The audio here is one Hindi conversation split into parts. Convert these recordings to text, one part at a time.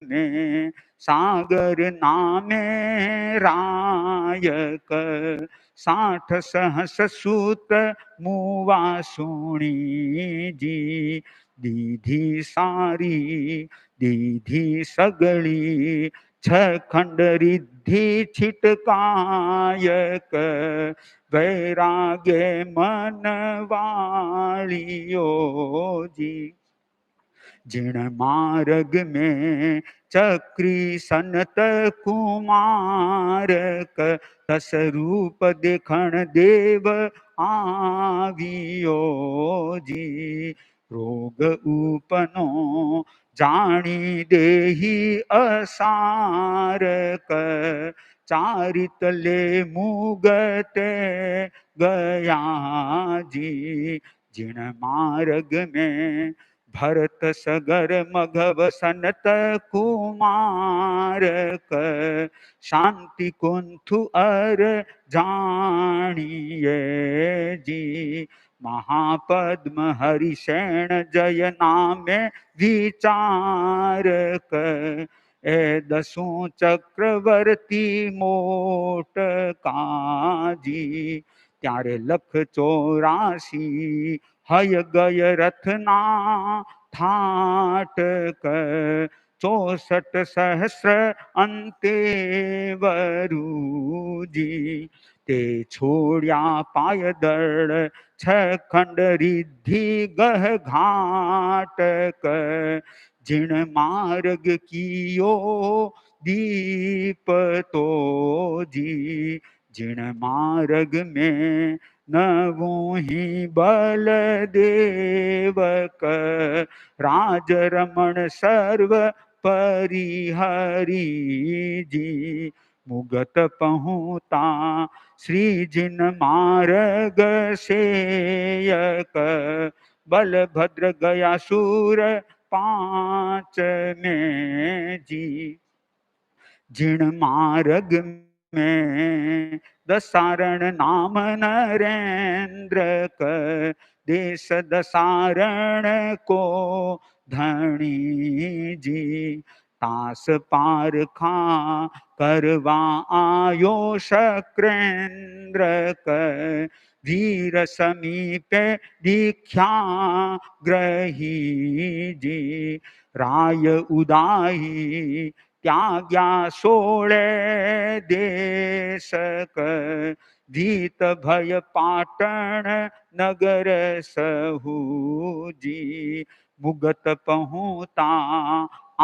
में सागर नामे रायक 60 सहस सूत मुवा सुणी जी दीधी सारी दीधी सगड़ी छखंड रिद्धि छिटकायक वैराग्य मन वालियो जी जिण मार्ग में चक्री सनत कुमारक तस रूप देखण देव आवियो जी रोग उपनो जानी देही असारक चारित ले मुगते गया जी जिण मार्ग में भरत सगर मघव सनत कुमारक शांति कुंथु अर जानिए जी महापद्म हरिशेण जय नामे विचारक ए दसों चक्रवर्ती मोट काजी त्यारे लख 84 हय गय रथना थाटक 64 सहस्र अंते वरूजी ते छोड़्या पायदड़ छखंड रिद्धि गह घाटक जिण मार्ग कियो दीप तो जी जिण मार्ग में नवो ही बल देवक राज रमण सर्व परिहरी जी मुगत पहुता श्री जिन मार्ग सेयक बलभद्र गया सूर 5 में जी जिण मार्ग में दसारण नाम नरेंद्र क देश दसारण को धनी जी तास पार खा करवा आयो शक्रेंद्र क वीर समीपे दीक्षा ग्रही जी राय उदाई त्याग्या 16 देशक भीत भय पाटण नगर सहूजी मुगत पहुता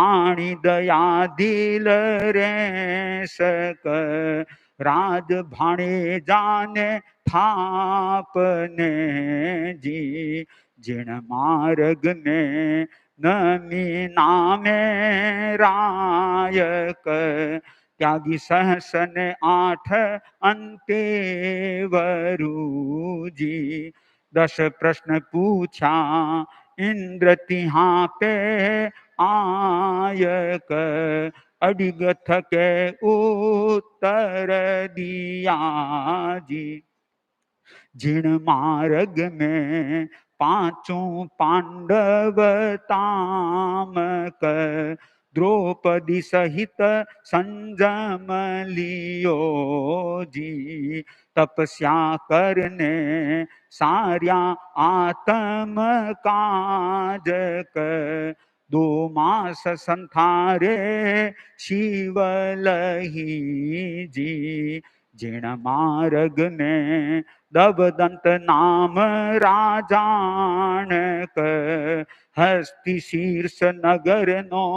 आणी दया दिल रेसक राज भाणे जाने थापने जी जिण मार्ग में नमी नामे रायक त्यागी सहसन 8 अंते वरूजी 10 प्रश्न पूछा इंद्र तिहा पे आयक अडिग थके उत्तर दिया जी जिण मार्ग में 5 पांडव तामक द्रौपदी सहित संजम लियो जी तपस्या करने सार्या आत्म काजक 2 मास संथारे शिवलही जी जिण मार्ग में दबदंत नाम राजानक हस्ती शीर्ष नगर नो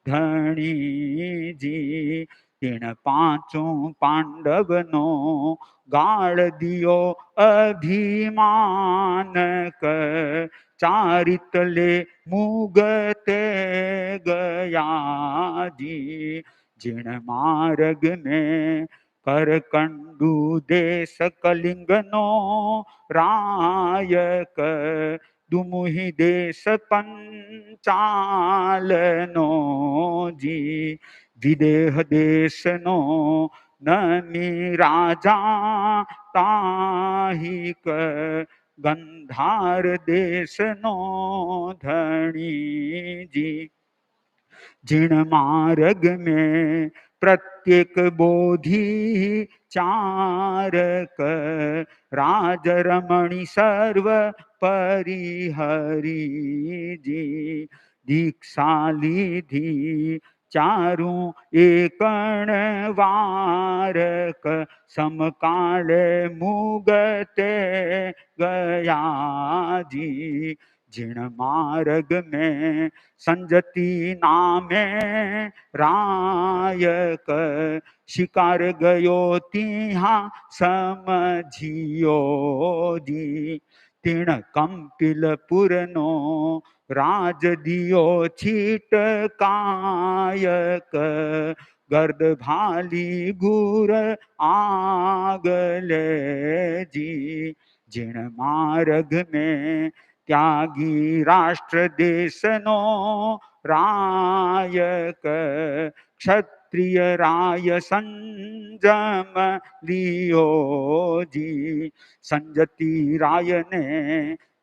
धनी जी तीन 5 पांडव नो गाड़ दियो अभिमानक चारितले मुगते गया जी जिण मार्ग में करकंडू देश कलिंगनो रायक दुमुहि देश पंचालनो जी विदेह देश नो नमी राजा ताहिक गंधार देश नो धनी जी जिण मार्ग में प्रत्येक बोधि चारक राजरमणि सर्व परिहरि जी दीक्षा लीधी चारू एकण वारक समकाल मुगते गया जी जिण मार्ग में संजति नामे रायक शिकार गयो तिहा समझियो जी तीण कंपिलपुर नो राज दियो छीट कायक गर्द भाली गुर आगले जी जिण मार्ग में त्यागी राष्ट्र देश नो रायक क्षत्रिय राय संजम लियो जी संजति राय ने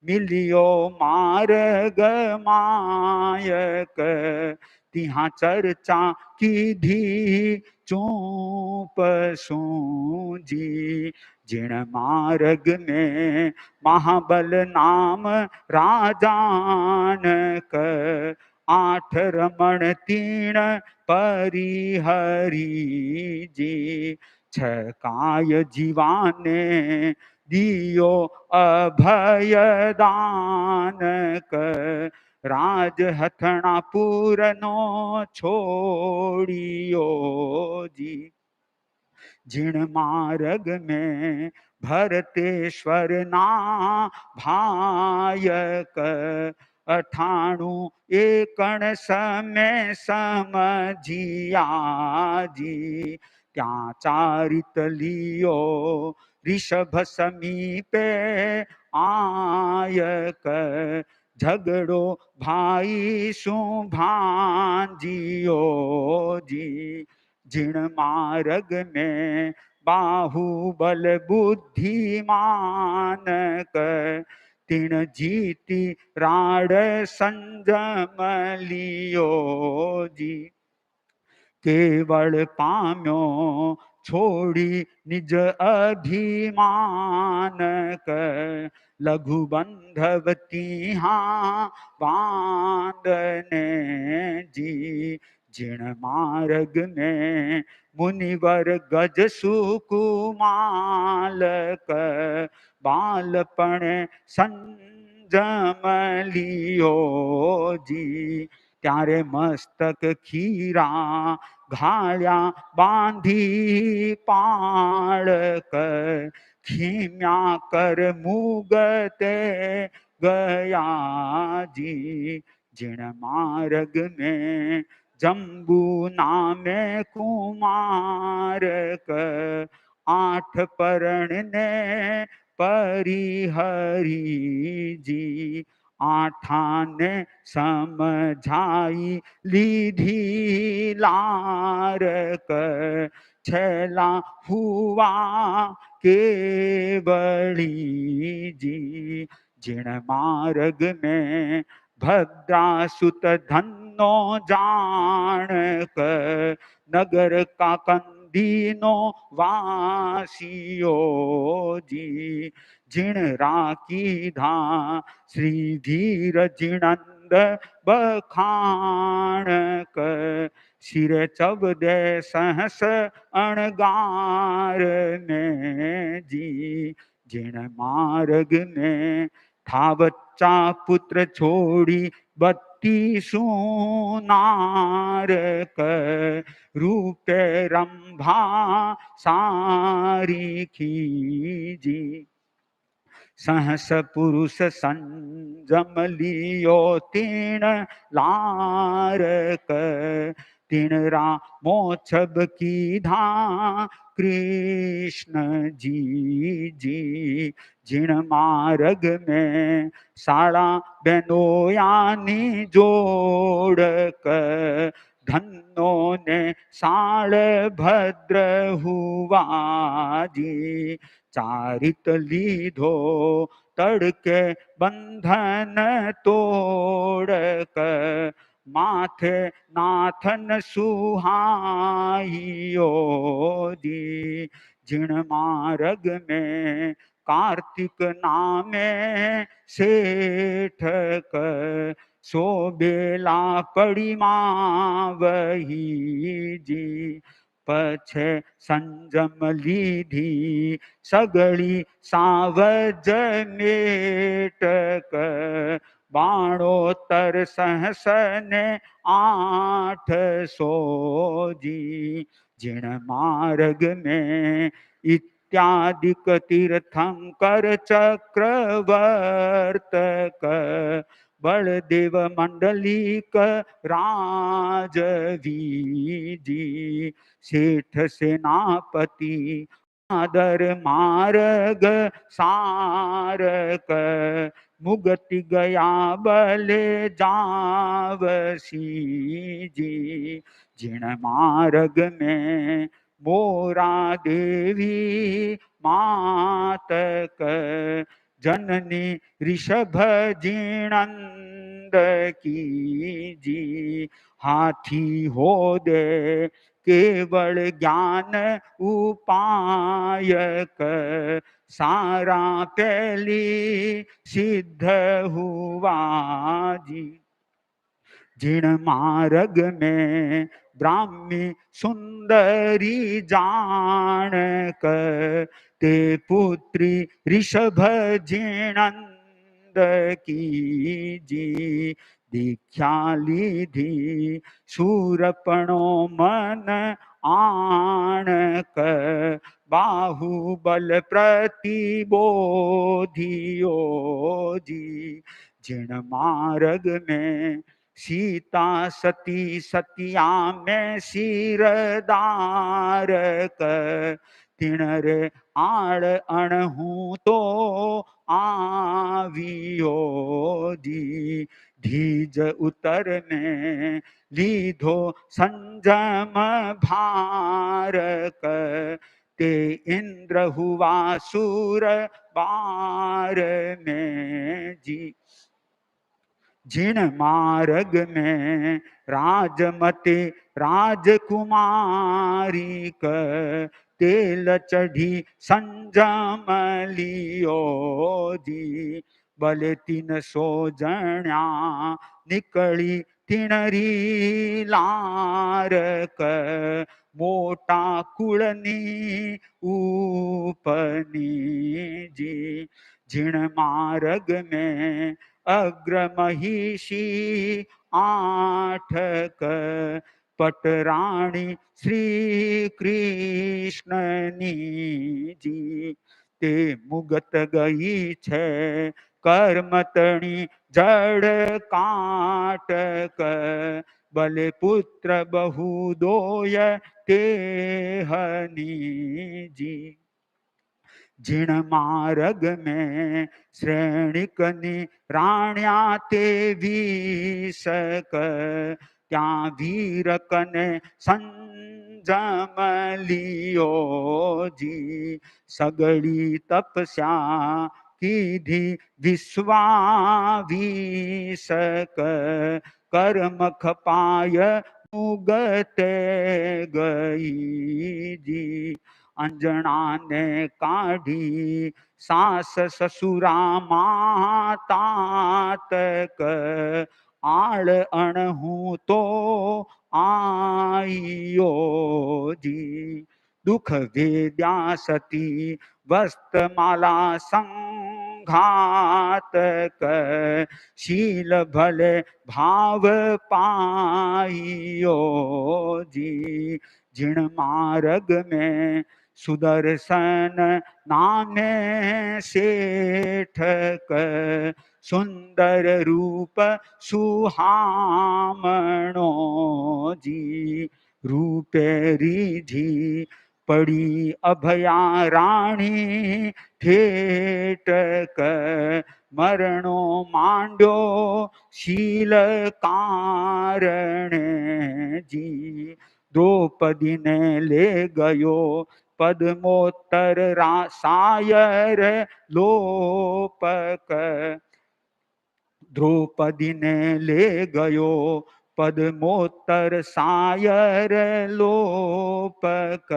मिलियो मार्ग मायक तिहा चर्चा की धी चूप सूजी जिण मार्ग में महाबल नाम राजानक आठ रमण तीन परिहरि जी छकाय जीवाने दियो अभय दानक राज हथना पूरनो छोड़ियो जी जिण मार्ग में भरतेश्वर ना भायक 98 एकण समय समझिया जी त्या चारित लियो ऋषभ समीपे आयक झगड़ो भाई सुभांजियो जी जिण मार्ग में बाहुबल बुद्धिमानक तिण जीती राड संजम लियो जी केवल पाम्यो छोड़ी निज अभिमानक लघु बंधवती हाँ बांधने जी जिण मार्ग में मुनिवर गज सुकुमालक बालपण संजम लियो जी त्यारे मस्तक खीरा घाया बांधी पाड़क खीम्या कर मुगते गया जी जिण मार्ग में जम्बू नामे कुमारक 8 परण ने परिहरि जी आठाने समझाई लीधी लारक छेला हुआ केवली जी जिण मार्ग में भद्रासुत धन्नो जानक नगर का कंदीनो वासियो जी जिण राखी धा श्री धीर जिणंद बखाणक सिर चबदे सहस अणगार में जी जिण मार्ग में था बच्चा पुत्र छोड़ी 32 नारक रूपे रंभा सारी जी सहस पुरुष संजम लियो तीण लारक तीण रामो छब की धा कृष्ण जी जिण मार्ग में साड़ा बेनोयानी जोड़क धन्नो ने साड़ भद्र हुआ जी चारित लीधो तड़के बंधन तोड़क माथे नाथन सुहाइयो जी। जिण मार्ग में कार्तिक नामे सेठ क सो बेला पड़ी वही जी। पछे संजम लीधी सगड़ी सावज मेटक बाणोत्तर सहसने 800 जी। जिण मार्ग में इत्यादिक तीर्थंकर चक्रवर्तक बलदेव मंडलिक राजवी जी। सेठ सेनापति आदर मार्ग सारक मुगति गया बले जावसी जी। जिण मार्ग में मोरा देवी मातक जननी ऋषभ जीणंद की जी। हाथी हो दे केवल ज्ञान उपायक सारा पहली सिद्ध हुआ जी। जिण मार्ग में ब्राह्मी सुंदरी जानक ते पुत्री ऋषभ जीणंद की जी। दीक्षा लीधी शूरपणो मन आणक बाहुबल प्रतिबोधियो जी। जिण मार्ग में सीता सती सतिया में सिरदारक तिणरे आड़ अणहू तो आवियो जी। धीज उतरने लीधो संजम भारक ते इंद्र हुआ सूर बार में जी। जिण मार्ग में राजमती राजकुमारी क तेल चढ़ी संजम लियो जी। बले 300 जण्या निकली तिणरी लारक मोटा कुळनी उपनी जी। जिण मार्ग में अग्र महिषी आठक पटराणी श्री कृष्णनी जी। ते मुगत गई छे कर्मतणी जड़ काटक बले पुत्र बहु दोय ते हनी जी। जिण मार्ग में श्रेणिकनी राण्या ते 20 त्या वीर कने संजम लियो जी। सगड़ी तपस्या कीधी विश्वावीसक कर्म खपाय मुगते गई जी। अंजना ने काढ़ी सास ससुरा माता तक आड़ अणहू तो आइयो जी। दुख वेद्या सती वस्त्रमाला संघातक शील भले भाव पाइयो जी। जिण मार्ग में सुदर्शन नामे सेठक सुंदर रूप सुहामणो जी। रूपे रिझी पड़ी अभया राणी ठेटक मरणो मांड्यो शील कारणे जी। द्रौपदी ने ले गयो पद्मोत्तर सायर लोपक द्रौपदी ने ले गयो पद्मोत्तर सायर लोपक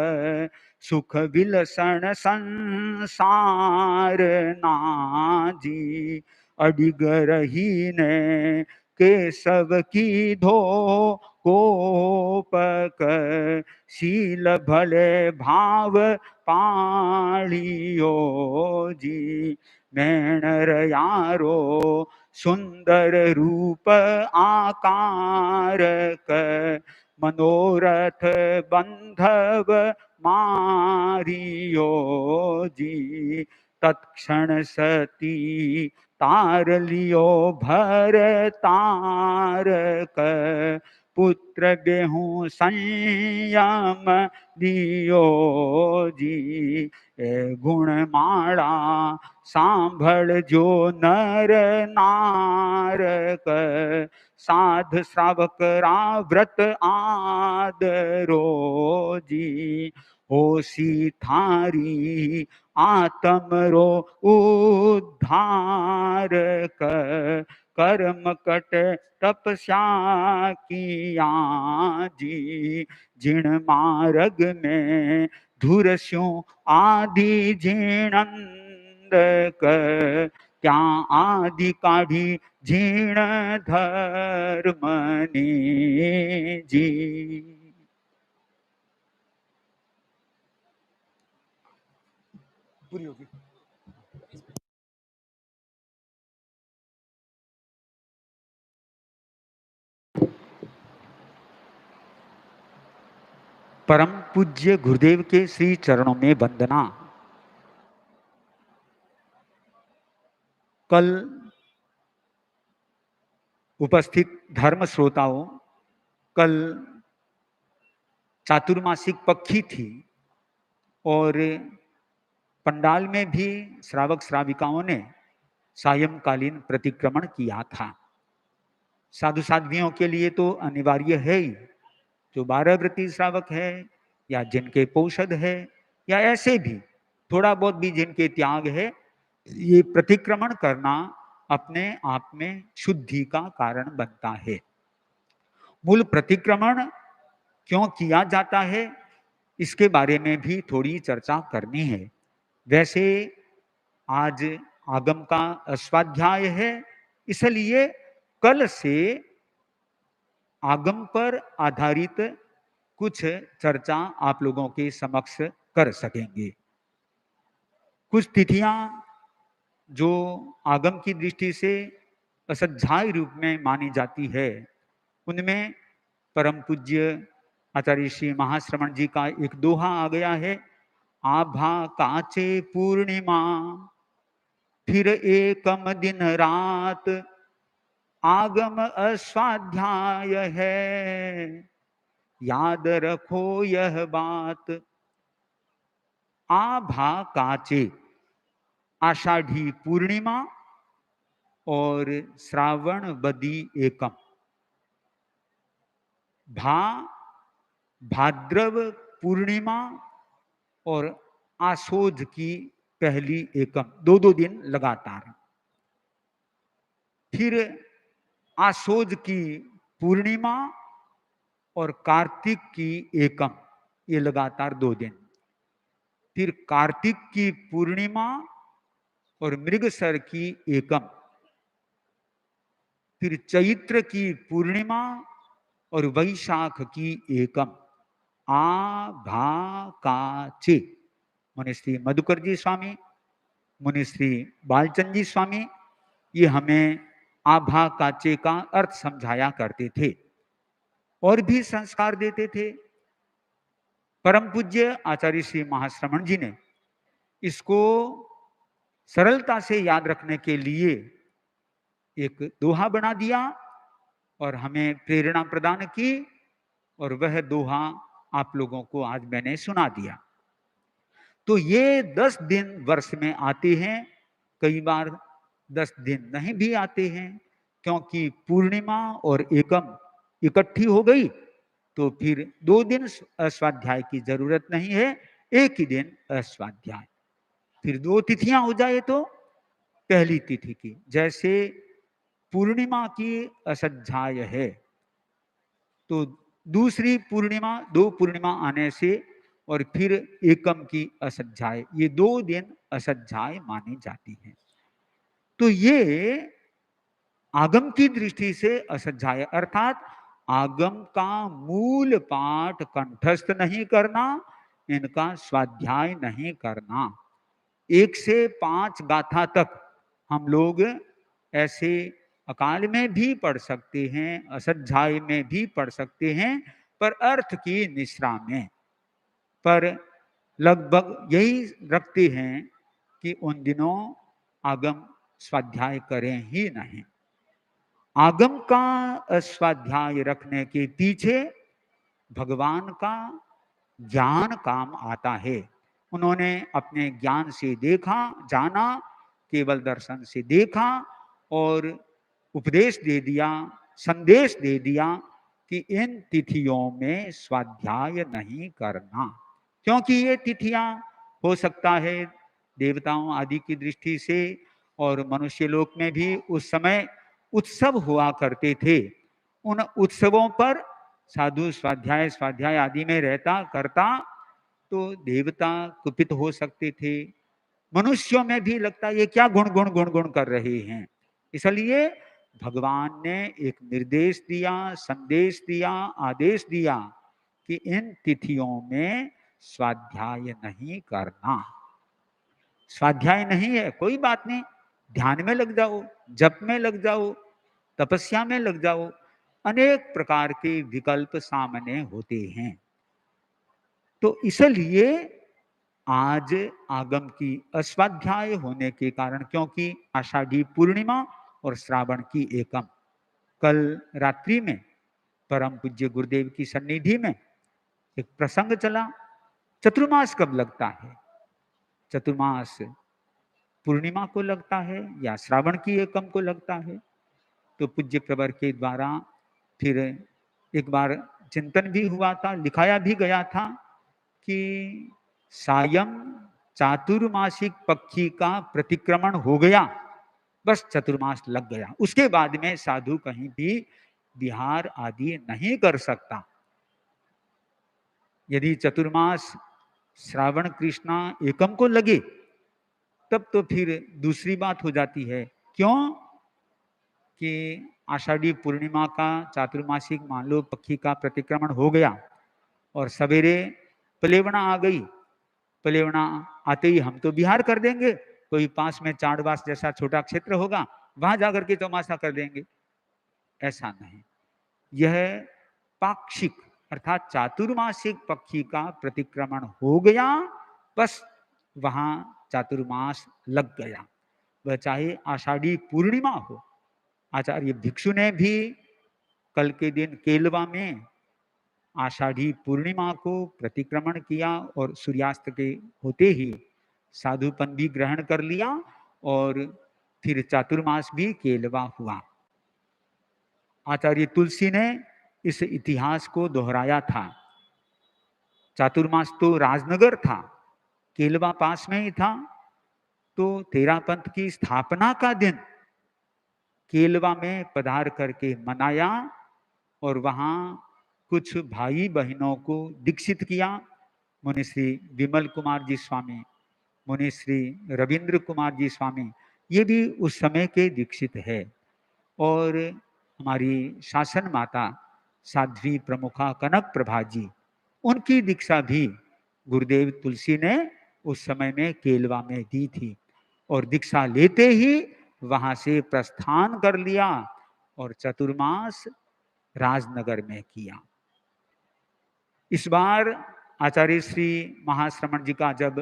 सुख विलसण संसार नाजी अडिग रही ने केशव की धो कोपक शील भले भाव पालियो जी नैणर यारो सुंदर रूप आकारक मनोरथ बंधव मारियो जी तत्क्षण सती तार लियो भर तारक पुत्र बेहू संयम दियो जी ए गुणमाला सांभळ जो नर नारक साध श्रावक रा व्रत आदरो जी होसी थारी आत्म रो उद्धारक कर्म कट तपस्या किया जी जिण मार्ग में धुरस्यों आदि जीणंदक त्या आदि काढ़ी जीण धर्मनी जी। पूरी होगी। परम पूज्य गुरुदेव के श्री चरणों में वंदना। कल उपस्थित धर्म श्रोताओं, कल चातुर्मासिक पक्षी थी और पंडाल में भी श्रावक श्राविकाओं ने सायंकालीन प्रतिक्रमण किया था। साधु साध्वियों के लिए तो अनिवार्य है ही, जो 12 व्रती श्रावक है या जिनके पौषध है या ऐसे भी थोड़ा बहुत भी जिनके त्याग है, ये प्रतिक्रमण करना अपने आप में शुद्धि का कारण बनता है। मूल प्रतिक्रमण क्यों किया जाता है इसके बारे में भी थोड़ी चर्चा करनी है। वैसे आज आगम का स्वाध्याय है, इसलिए कल से आगम पर आधारित कुछ चर्चा आप लोगों के समक्ष कर सकेंगे। कुछ तिथियां जो आगम की दृष्टि से असज्जाय रूप में मानी जाती है, उनमें परम पूज्य आचार्य श्री महाश्रमण जी का एक दोहा आ गया है, आभा काचे पूर्णिमा फिर एकम दिन रात आगम अस्वाध्याय है याद रखो यह बात। आभा काचे आषाढ़ी पूर्णिमा और श्रावण बदी एकम। भाद्रव पूर्णिमा और आशोज की पहली एकम, दो दिन लगातार। फिर आशोज की पूर्णिमा और कार्तिक की एकम, ये लगातार 2 दिन। फिर कार्तिक की पूर्णिमा और मृगसर की एकम। फिर चैत्र की पूर्णिमा और वैशाख की एकम। आ भा काचे मुनिश्री मधुकर जी स्वामी, मुनिश्री बालचंद जी स्वामी, ये हमें आभा काचे का अर्थ समझाया करते थे और भी संस्कार देते थे। परम पूज्य आचार्य श्री महाश्रमण जी ने इसको सरलता से याद रखने के लिए एक दोहा बना दिया और हमें प्रेरणा प्रदान की, और वह दोहा आप लोगों को आज मैंने सुना दिया। तो ये 10 दिन वर्ष में आते हैं, कई बार 10 दिन नहीं भी आते हैं, क्योंकि पूर्णिमा और एकम इकट्ठी हो गई तो फिर 2 दिन अस्वाध्याय की जरूरत नहीं है, एक ही दिन अस्वाध्याय। फिर 2 तिथियां हो जाए तो पहली तिथि की, जैसे पूर्णिमा की असज्जाय है तो दूसरी पूर्णिमा, 2 पूर्णिमा आने से और फिर एकम की असज्जाय, ये 2 दिन असज्जाय मानी जाती है। तो ये आगम की दृष्टि से असज्जाय अर्थात आगम का मूल पाठ कंठस्थ नहीं करना, इनका स्वाध्याय नहीं करना। 1 से 5 गाथा तक हम लोग ऐसे अकाल में भी पढ़ सकते हैं, असज्जाय में भी पढ़ सकते हैं, पर अर्थ की निश्रा में। पर लगभग यही रखते हैं कि उन दिनों आगम स्वाध्याय करें ही नहीं। आगम का स्वाध्याय रखने के पीछे भगवान का ज्ञान काम आता है। उन्होंने अपने ज्ञान से देखा, जाना, केवल दर्शन से देखा और उपदेश दे दिया, संदेश दे दिया कि इन तिथियों में स्वाध्याय नहीं करना, क्योंकि ये तिथियां हो सकता है देवताओं आदि की दृष्टि से और मनुष्य लोक में भी उस समय उत्सव हुआ करते थे। उन उत्सवों पर साधु स्वाध्याय स्वाध्याय आदि में रहता करता तो देवता कुपित हो सकते थे। मनुष्यों में भी लगता ये क्या गुण गुण गुण गुण कर रहे हैं। इसलिए भगवान ने एक निर्देश दिया, संदेश दिया, आदेश दिया कि इन तिथियों में स्वाध्याय नहीं करना। स्वाध्याय नहीं है कोई बात नहीं, ध्यान में लग जाओ, जप में लग जाओ, तपस्या में लग जाओ, अनेक प्रकार के विकल्प सामने होते हैं। तो इसलिए आज आगम की अस्वाध्याय होने के कारण, क्योंकि आषाढ़ी पूर्णिमा और श्रावण की एकम, कल रात्रि में परम पूज्य गुरुदेव की सन्निधि में एक प्रसंग चला, चतुर्मास कब लगता है, चतुर्मास पूर्णिमा को लगता है या श्रावण की एकम को लगता है। तो पूज्य प्रवर के द्वारा फिर एक बार चिंतन भी हुआ था, लिखाया भी गया था कि सायं चातुर्मासिक पक्षी का प्रतिक्रमण हो गया, बस चतुर्मास लग गया, उसके बाद में साधु कहीं भी विहार आदि नहीं कर सकता। यदि चतुर्मास श्रावण कृष्णा एकम को लगे तब तो फिर दूसरी बात हो जाती है। क्यों कि आषाढ़ी पूर्णिमा का चातुर्मासिक मान लो पक्षी का प्रतिक्रमण हो गया और सवेरे पलेवना आ गई, पलेवना आते ही हम तो विहार कर देंगे, कोई पास में चाड़वास जैसा छोटा क्षेत्र होगा वहां जाकर के चौमासा कर देंगे। ऐसा नहीं, यह पाक्षिक अर्थात चातुर्मासिक पक्षी का प्रतिक्रमण हो गया, बस वहां चातुर्मास लग गया, वह चाहे आषाढ़ी पूर्णिमा हो। आचार्य भिक्षु ने भी कल के दिन केलवा में आषाढ़ी पूर्णिमा को प्रतिक्रमण किया और सूर्यास्त के होते ही साधुपन भी ग्रहण कर लिया और फिर चातुर्मास भी केलवा हुआ। आचार्य तुलसी ने इस इतिहास को दोहराया था। चातुर्मास तो राजनगर था, केलवा पास में ही था, तो तेरापंथ की स्थापना का दिन केलवा में पधार करके मनाया और वहां कुछ भाई बहनों को दीक्षित किया। मुनि श्री विमल कुमार जी स्वामी, मुनि श्री रविंद्र कुमार जी स्वामी, ये भी उस समय के दीक्षित है। और हमारी शासन माता साध्वी प्रमुखा कनक प्रभा जी, उनकी दीक्षा भी गुरुदेव तुलसी ने उस समय में केलवा में दी थी और दीक्षा लेते ही वहां से प्रस्थान कर लिया और चतुर्मास राजनगर में किया। इस बार आचार्य श्री महाश्रमण जी का जब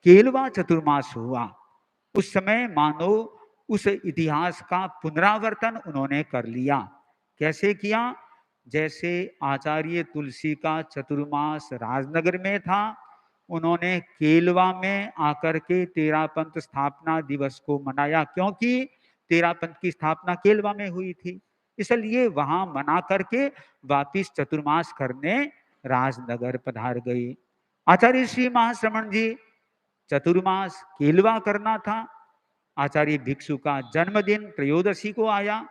केलवा चतुर्मास हुआ, उस समय मानो उस इतिहास का पुनरावर्तन उन्होंने कर लिया। कैसे किया? जैसे आचार्य तुलसी का चतुर्मास राजनगर में था, उन्होंने केलवा में आकर के तेरापंथ स्थापना दिवस को मनाया, क्योंकि तेरापंथ की स्थापना केलवा में हुई थी, इसलिए वहां मना करके वापिस चतुर्मास करने राजनगर पधार गई। आचार्य श्री महाश्रमण जी चतुर्मास केलवा करना था। आचार्य भिक्षु का जन्मदिन त्रयोदशी को आया,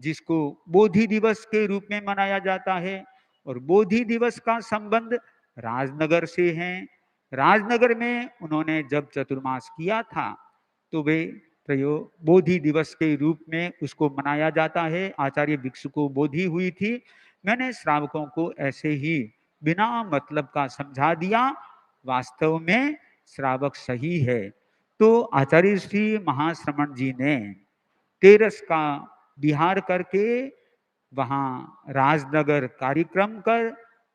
जिसको बोधि दिवस के रूप में मनाया जाता है, और बोधि दिवस का संबंध राजनगर से है। राजनगर में उन्होंने जब चतुर्मास किया था तो वे प्रयोग बोधि दिवस के रूप में उसको मनाया जाता है। आचार्य भिक्षु को बोधि हुई थी। मैंने श्रावकों को ऐसे ही बिना मतलब का समझा दिया, वास्तव में श्रावक सही है। तो आचार्य श्री महाश्रमण जी ने तेरस का विहार करके वहां राजनगर कार्यक्रम कर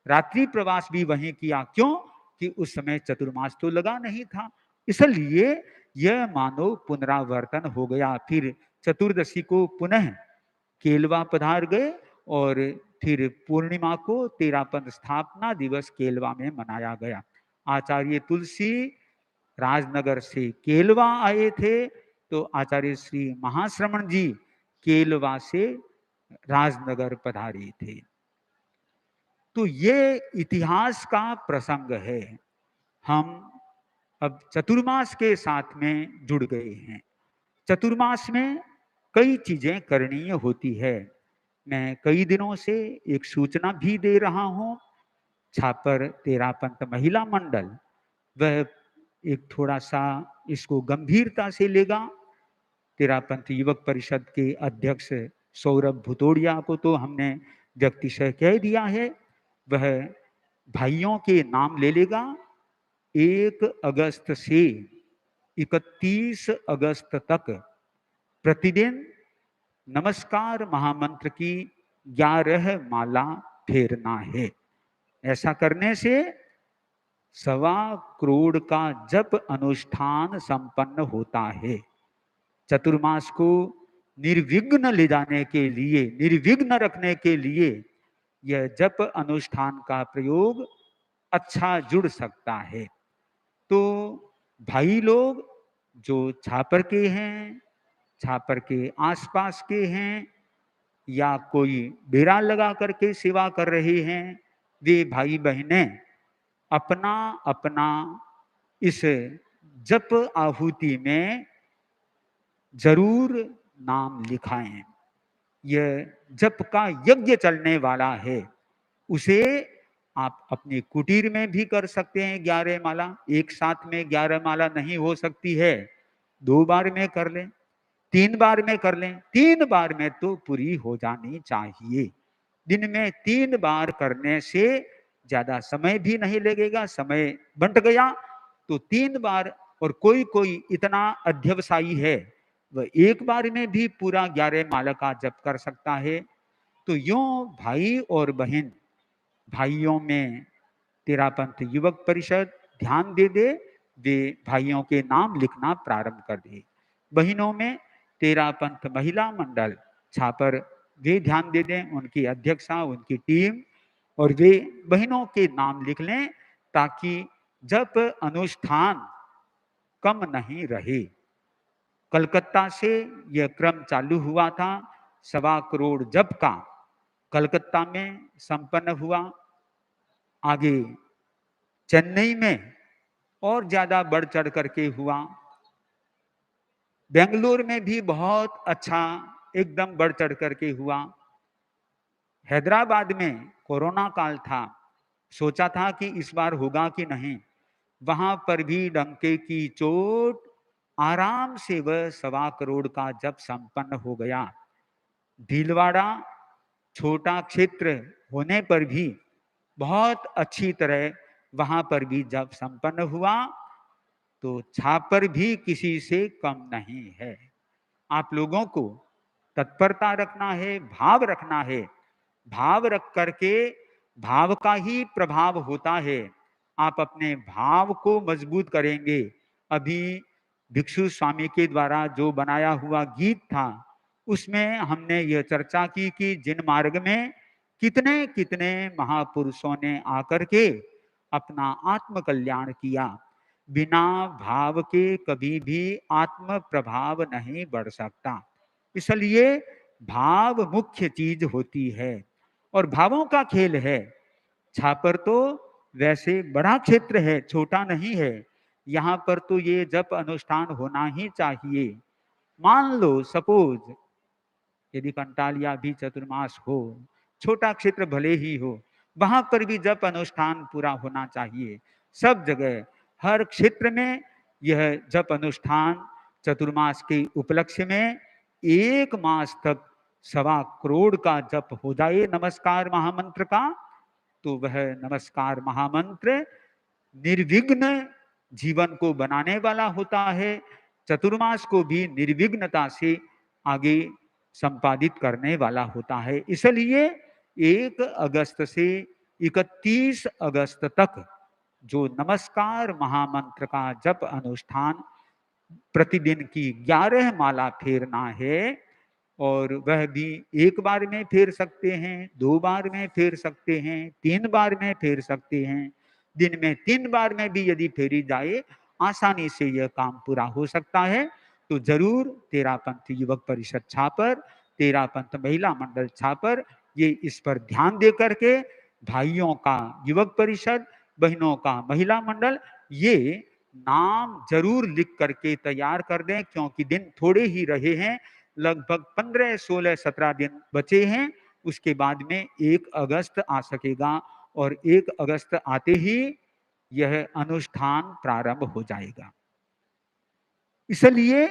रात्रि प्रवास भी वहीं किया। क्यों कि उस समय चतुर्मास तो लगा नहीं था, इसलिए यह मानो पुनरावर्तन हो गया। फिर चतुर्दशी को पुनः केलवा पधार गए और फिर पूर्णिमा को तेरापन स्थापना दिवस केलवा में मनाया गया। आचार्य तुलसी राजनगर से केलवा आए थे, तो आचार्य श्री महाश्रमण जी केलवा से राजनगर पधारे थे। तो ये इतिहास का प्रसंग है। हम अब चतुर्मास के साथ में जुड़ गए हैं। चतुर्मास में कई चीजें करणीय होती है। मैं कई दिनों से एक सूचना भी दे रहा हूं। छापर तेरापंथ महिला मंडल वह एक थोड़ा सा इसको गंभीरता से लेगा। तेरापंथ युवक परिषद के अध्यक्ष सौरभ भुतोड़िया को तो हमने व्यक्तिशः कह दिया है, वह भाइयों के नाम ले लेगा। 1 अगस्त से 31 अगस्त तक प्रतिदिन नमस्कार महामंत्र की 11 माला फेरना है। ऐसा करने से 1.25 करोड़ का जप अनुष्ठान संपन्न होता है। चतुर्मास को निर्विघ्न ले जाने के लिए, निर्विघ्न रखने के लिए यह जप अनुष्ठान का प्रयोग अच्छा जुड़ सकता है। तो भाई लोग जो छापर के हैं, छापर के आसपास के हैं, या कोई डेरा लगा करके सेवा कर रहे हैं, वे भाई बहनें अपना अपना इस जप आहुति में जरूर नाम लिखाएं। यह जप का यज्ञ चलने वाला है, उसे आप अपने कुटीर में भी कर सकते हैं। 11 माला एक साथ में 11 माला नहीं हो सकती है, 2 बार में कर लें, 3 बार में कर लें। 3 बार में तो पूरी हो जानी चाहिए। दिन में 3 बार करने से ज्यादा समय भी नहीं लगेगा। समय बंट गया तो 3 बार, और कोई कोई इतना अध्यवसायी है वह एक बार में भी पूरा 11 माला का जप कर सकता है। तो यूं भाई और बहन, भाइयों में तेरापंथ युवक परिषद ध्यान दे दे, वे भाइयों के नाम लिखना प्रारंभ कर दे। बहनों में तेरापंथ महिला मंडल छापर वे ध्यान दे दें, उनकी अध्यक्षा, उनकी टीम, और वे बहनों के नाम लिख लें ताकि जब अनुष्ठान कम नहीं रहे। कलकत्ता से यह क्रम चालू हुआ था। 1.25 करोड़ जप का कलकत्ता में संपन्न हुआ। आगे चेन्नई में और ज्यादा बढ़ चढ़ करके हुआ। बेंगलोर में भी बहुत अच्छा एकदम बढ़ चढ़ करके हुआ। हैदराबाद में कोरोना काल था, सोचा था कि इस बार होगा कि नहीं, वहां पर भी डंके की चोट आराम से वह 1.25 करोड़ का जप संपन्न हो गया। भीलवाड़ा छोटा क्षेत्र होने पर भी बहुत अच्छी तरह वहां पर भी जब संपन्न हुआ। तो छापर भी किसी से कम नहीं है। आप लोगों को तत्परता रखना है, भाव रखना है। भाव रख करके भाव का ही प्रभाव होता है। आप अपने भाव को मजबूत करेंगे। अभी भिक्षु स्वामी के द्वारा जो बनाया हुआ गीत था, उसमें हमने यह चर्चा की कि जिन मार्ग में कितने कितने महापुरुषों ने आकर के अपना आत्म कल्याण किया। बिना भाव के कभी भी आत्म प्रभाव नहीं बढ़ सकता। इसलिए भाव मुख्य चीज होती है और भावों का खेल है। छापर तो वैसे बड़ा क्षेत्र है, छोटा नहीं है। यहाँ पर तो ये जप अनुष्ठान होना ही चाहिए। मान लो सपोज यदि कंटालिया भी चतुर्मास हो, छोटा क्षेत्र भले ही हो, वहां पर भी जप अनुष्ठान पूरा होना चाहिए। सब जगह, हर क्षेत्र में यह जप अनुष्ठान चतुर्मास के उपलक्ष्य में 1 मास तक 1.25 करोड़ का जप हो जाए नमस्कार महामंत्र का, तो वह नमस्कार महामंत्र निर्विघ्न जीवन को बनाने वाला होता है, चतुर्मास को भी निर्विघ्नता से आगे संपादित करने वाला होता है। इसलिए 1 अगस्त से 31 अगस्त तक जो नमस्कार महामंत्र का जप अनुष्ठान प्रतिदिन की 11 माला फेरना है, और वह भी 1 बार में फेर सकते हैं, 2 बार में फेर सकते हैं, 3 बार में फेर सकते हैं। दिन में 3 बार में भी यदि फेरी जाए, आसानी से यह काम पूरा हो सकता है। तो जरूर तेरापंथ युवक परिषद छापर, तेरापंथ महिला मंडल छापर, ये इस पर ध्यान दे करके भाइयों का युवक परिषद, बहनों का महिला मंडल, ये नाम जरूर लिख करके तैयार कर दें, क्योंकि दिन थोड़े ही रहे हैं, लगभग 15, 16, 17 दिन बचे हैं। उसके बाद में 1 अगस्त आ सकेगा, और 1 अगस्त आते ही यह अनुष्ठान प्रारंभ हो जाएगा। इसलिए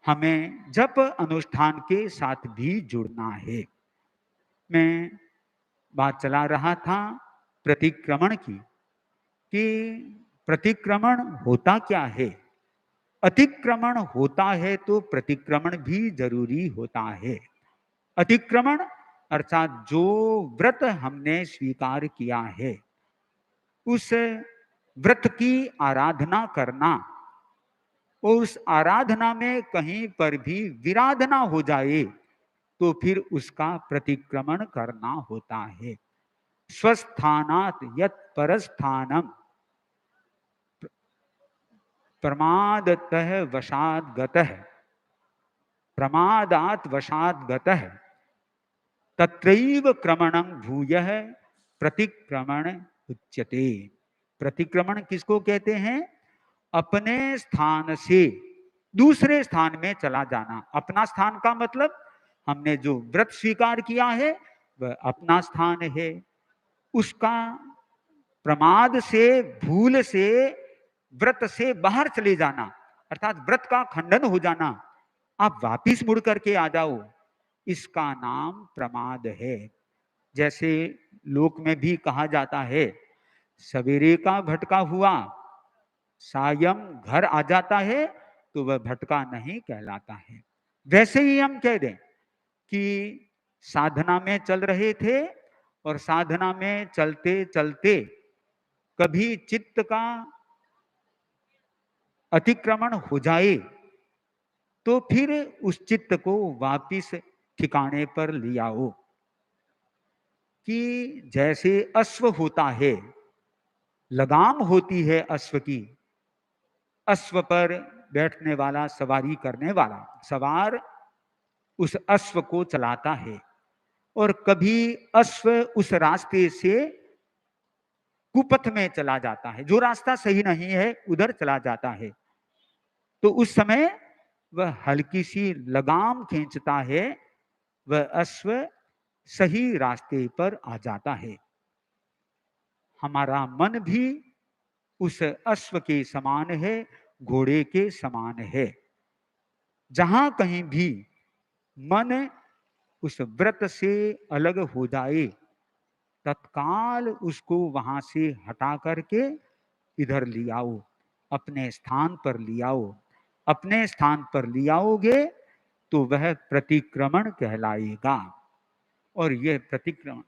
हमें जप अनुष्ठान के साथ भी जुड़ना है। मैं बात चला रहा था प्रतिक्रमण की, कि प्रतिक्रमण होता क्या है। अतिक्रमण होता है तो प्रतिक्रमण भी जरूरी होता है। अतिक्रमण अर्थात जो व्रत हमने स्वीकार किया है, उस व्रत की आराधना करना, और उस आराधना में कहीं पर भी विराधना हो जाए, तो फिर उसका प्रतिक्रमण करना होता है। स्वस्थानात यत परस्थानम प्रमादतः वशाद गतः, प्रमादात वशाद गतः तत्रैव क्रमणं भूयः प्रतिक्रमण उच्यते। प्रतिक्रमण किसको कहते हैं? अपने स्थान से दूसरे स्थान में चला जाना। अपना स्थान का मतलब, हमने जो व्रत स्वीकार किया है वह अपना स्थान है, उसका प्रमाद से, भूल से, व्रत से बाहर चले जाना, अर्थात व्रत का खंडन हो जाना, आप वापिस मुड़ करके आ जाओ, इसका नाम प्रमाद है। जैसे लोक में भी कहा जाता है, सवेरे का भटका हुआ सायं घर आ जाता है, तो वह भटका नहीं कहलाता है। वैसे ही हम कह दें कि साधना में चल रहे थे, और साधना में चलते चलते कभी चित्त का अतिक्रमण हो जाए, तो फिर उस चित्त को वापिस ठिकाने पर ले आओ। कि जैसे अश्व होता है, लगाम होती है अश्व की, अश्व पर बैठने वाला, सवारी करने वाला सवार उस अश्व को चलाता है, और कभी अश्व उस रास्ते से कुपथ में चला जाता है, जो रास्ता सही नहीं है उधर चला जाता है, तो उस समय वह हल्की सी लगाम खींचता है, वह अश्व सही रास्ते पर आ जाता है। हमारा मन भी उस अश्व के समान है, घोड़े के समान है। जहां कहीं भी मन उस व्रत से अलग हो जाए, तत्काल उसको वहां से हटा करके इधर ले आओ, अपने स्थान पर ले आओ। अपने स्थान पर ले आओगे तो वह प्रतिक्रमण कहलाएगा। और यह प्रतिक्रमण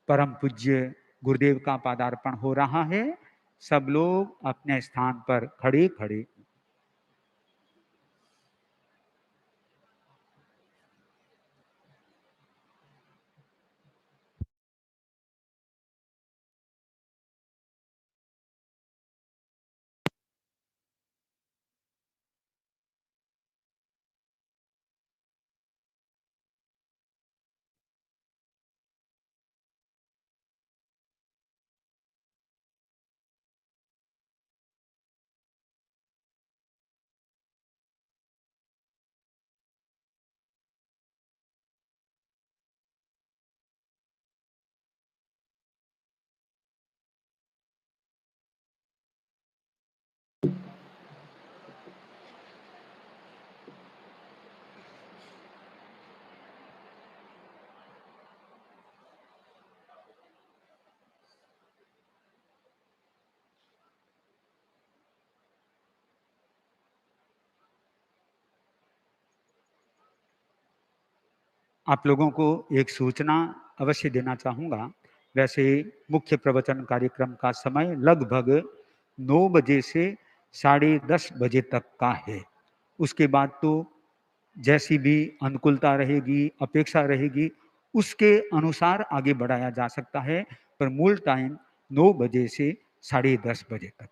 परम पूज्य गुरुदेव का पादार्पण हो रहा है। सब लोग अपने स्थान पर खड़े खड़े आप लोगों को एक सूचना अवश्य देना चाहूँगा। वैसे मुख्य प्रवचन कार्यक्रम का समय लगभग 9 बजे से साढ़े 10 बजे तक का है। उसके बाद तो जैसी भी अनुकूलता रहेगी, अपेक्षा रहेगी, उसके अनुसार आगे बढ़ाया जा सकता है, पर मूल टाइम 9 बजे से साढ़े 10 बजे तक।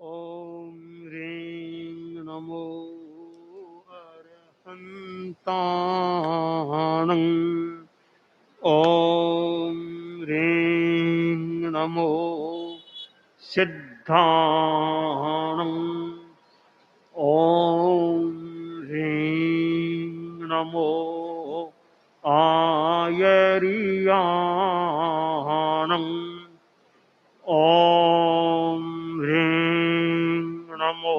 ओम ह्रीं नमो अरहन्ताणं। ओम ह्रीं नमो सिद्धाणं। ओम ह्रीं नमो आयर्याणं। ओम ह्रीं नमो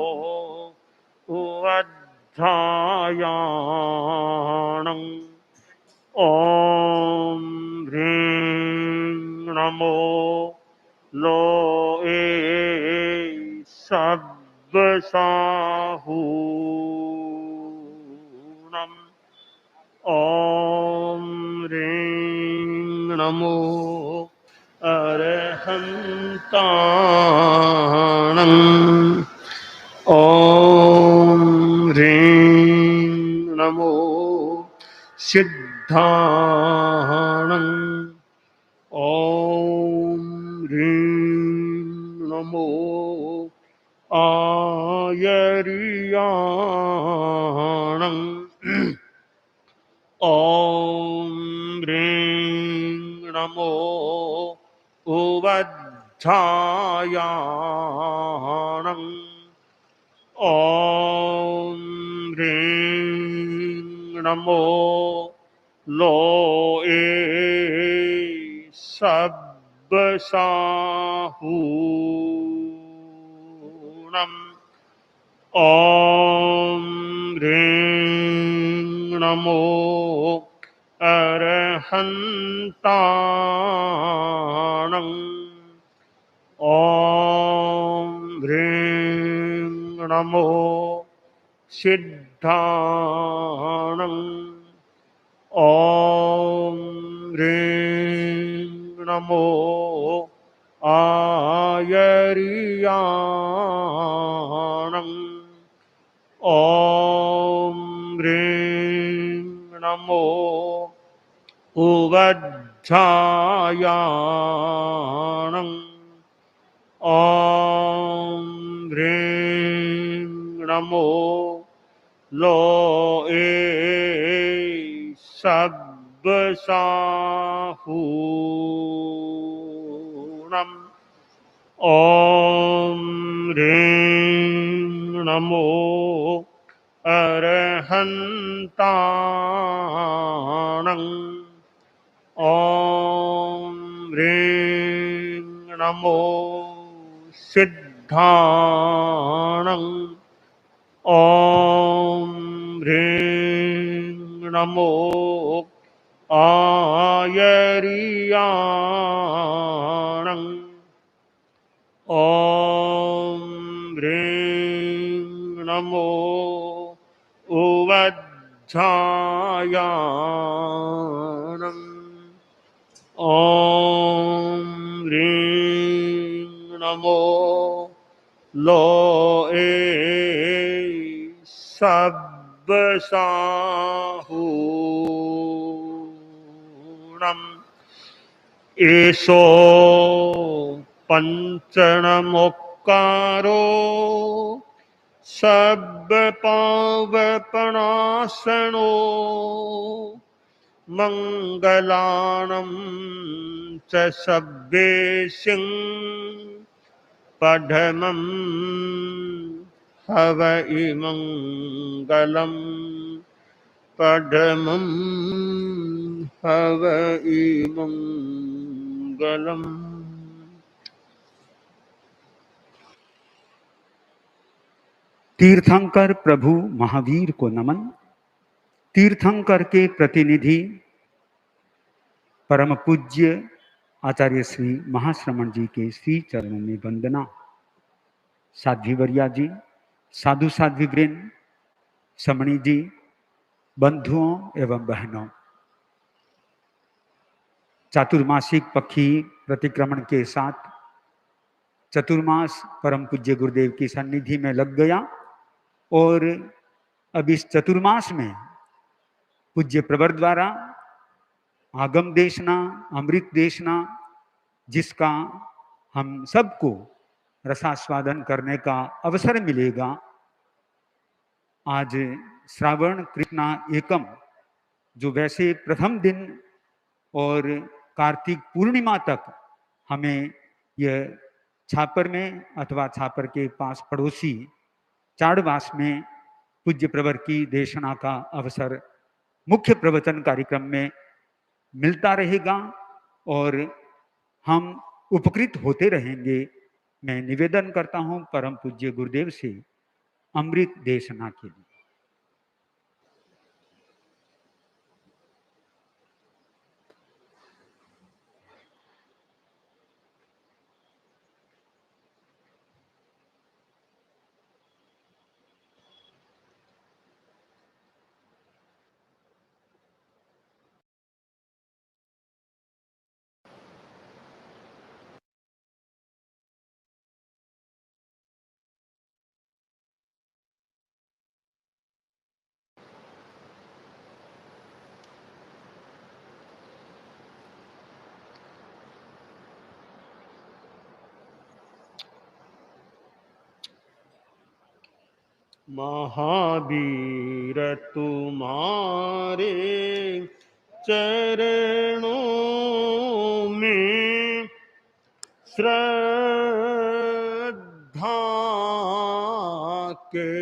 उवद्धायाणं। ओम ह्रीं नमो लोए सब्बसाहूणम्। ओम ह्रीं नमो अरहन्ताणं। ओम ह्रीं नमो सिद्धाणं। ओम ह्रीं नमो आयर्याणं। ओम ह्रीं नमो उवद्धायाणं। ओम ह्रीं नमो लोए सब्बसाहूणम्। ओम ह्रीं नमो अरहन्ताणं। ओम ह्रीं नमो सिद्धाणं। ओम ह्रीं नमो आयर्याणं। ओम ह्रीं नमो उवद्धायाणं। ओम ह्रीं नमो लोए सब्बसाहूणम्। ओम ह्रीं नमो अरहन्ताणं। ओम ह्रीं नमो सिद्धाणं। ओम ह्रीं नमो आयर्याणं। ओम ह्रीं नमो उवद्धायाणं। ओम ह्रीं नमो लोए सब्बसाहूणम्। एषो पंचणमोक्कारो सब्बपावपणासनो। मंगलानं च सब्बेशिं पठमं हव इमंगलम्। पडमं हवै मंगलम्। तीर्थंकर प्रभु महावीर को नमन। तीर्थंकर के प्रतिनिधि परम पूज्य आचार्य श्री महाश्रमण जी के श्री चरणों में वंदना। साध्वी वरिया जी, साधु साध्वी वृंद, समणी जी, बंधुओं एवं बहनों, चातुर्मासिक पक्षी प्रतिक्रमण के साथ चतुर्मास परम पूज्य गुरुदेव की सन्निधि में लग गया और अब इस चतुर्मास में पूज्य प्रवर द्वारा आगम देशना, अमृत देशना, जिसका हम सबको रसास्वादन करने का अवसर मिलेगा। आज श्रावण कृष्णा एकम, जो वैसे प्रथम दिन और कार्तिक पूर्णिमा तक हमें यह छापर में अथवा छापर के पास पड़ोसी चाड़वास में पूज्य प्रवर की देशना का अवसर मुख्य प्रवचन कार्यक्रम में मिलता रहेगा और हम उपकृत होते रहेंगे। मैं निवेदन करता हूं परम पूज्य गुरुदेव से अमृत देशना के लिए। महावीर तुम्हारे चरणों में श्रद्धा के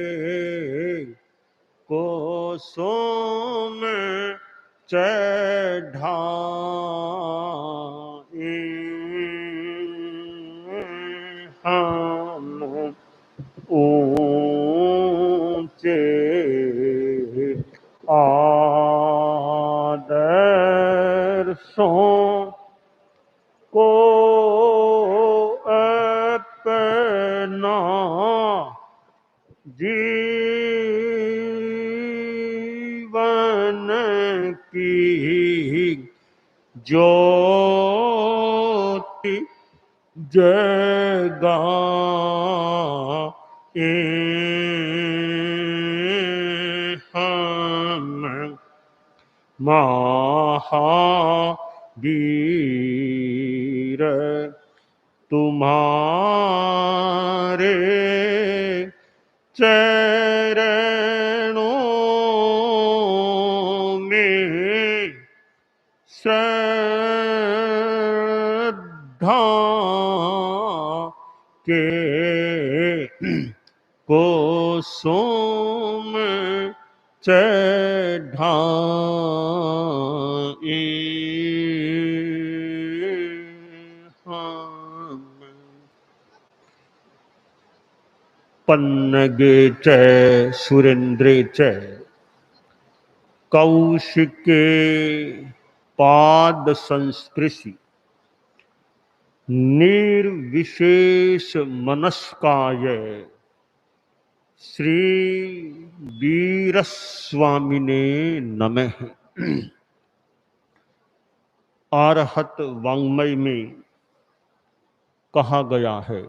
कोसों में चढ़ाए हम ऊंचे आदर्शों को अपना जीवन की ज्योति जगाए हम महावीर तुम्हारे चरणों में श्रद्धा के कोसों में चढ़ाए हम पन्नगे च सुरेन्द्रे च कौशिके पाद संस्पृशि निर्विशेष मनस्काय श्री वीरस्वामिने नमः। आरहत वाङ्मय में कहा गया है,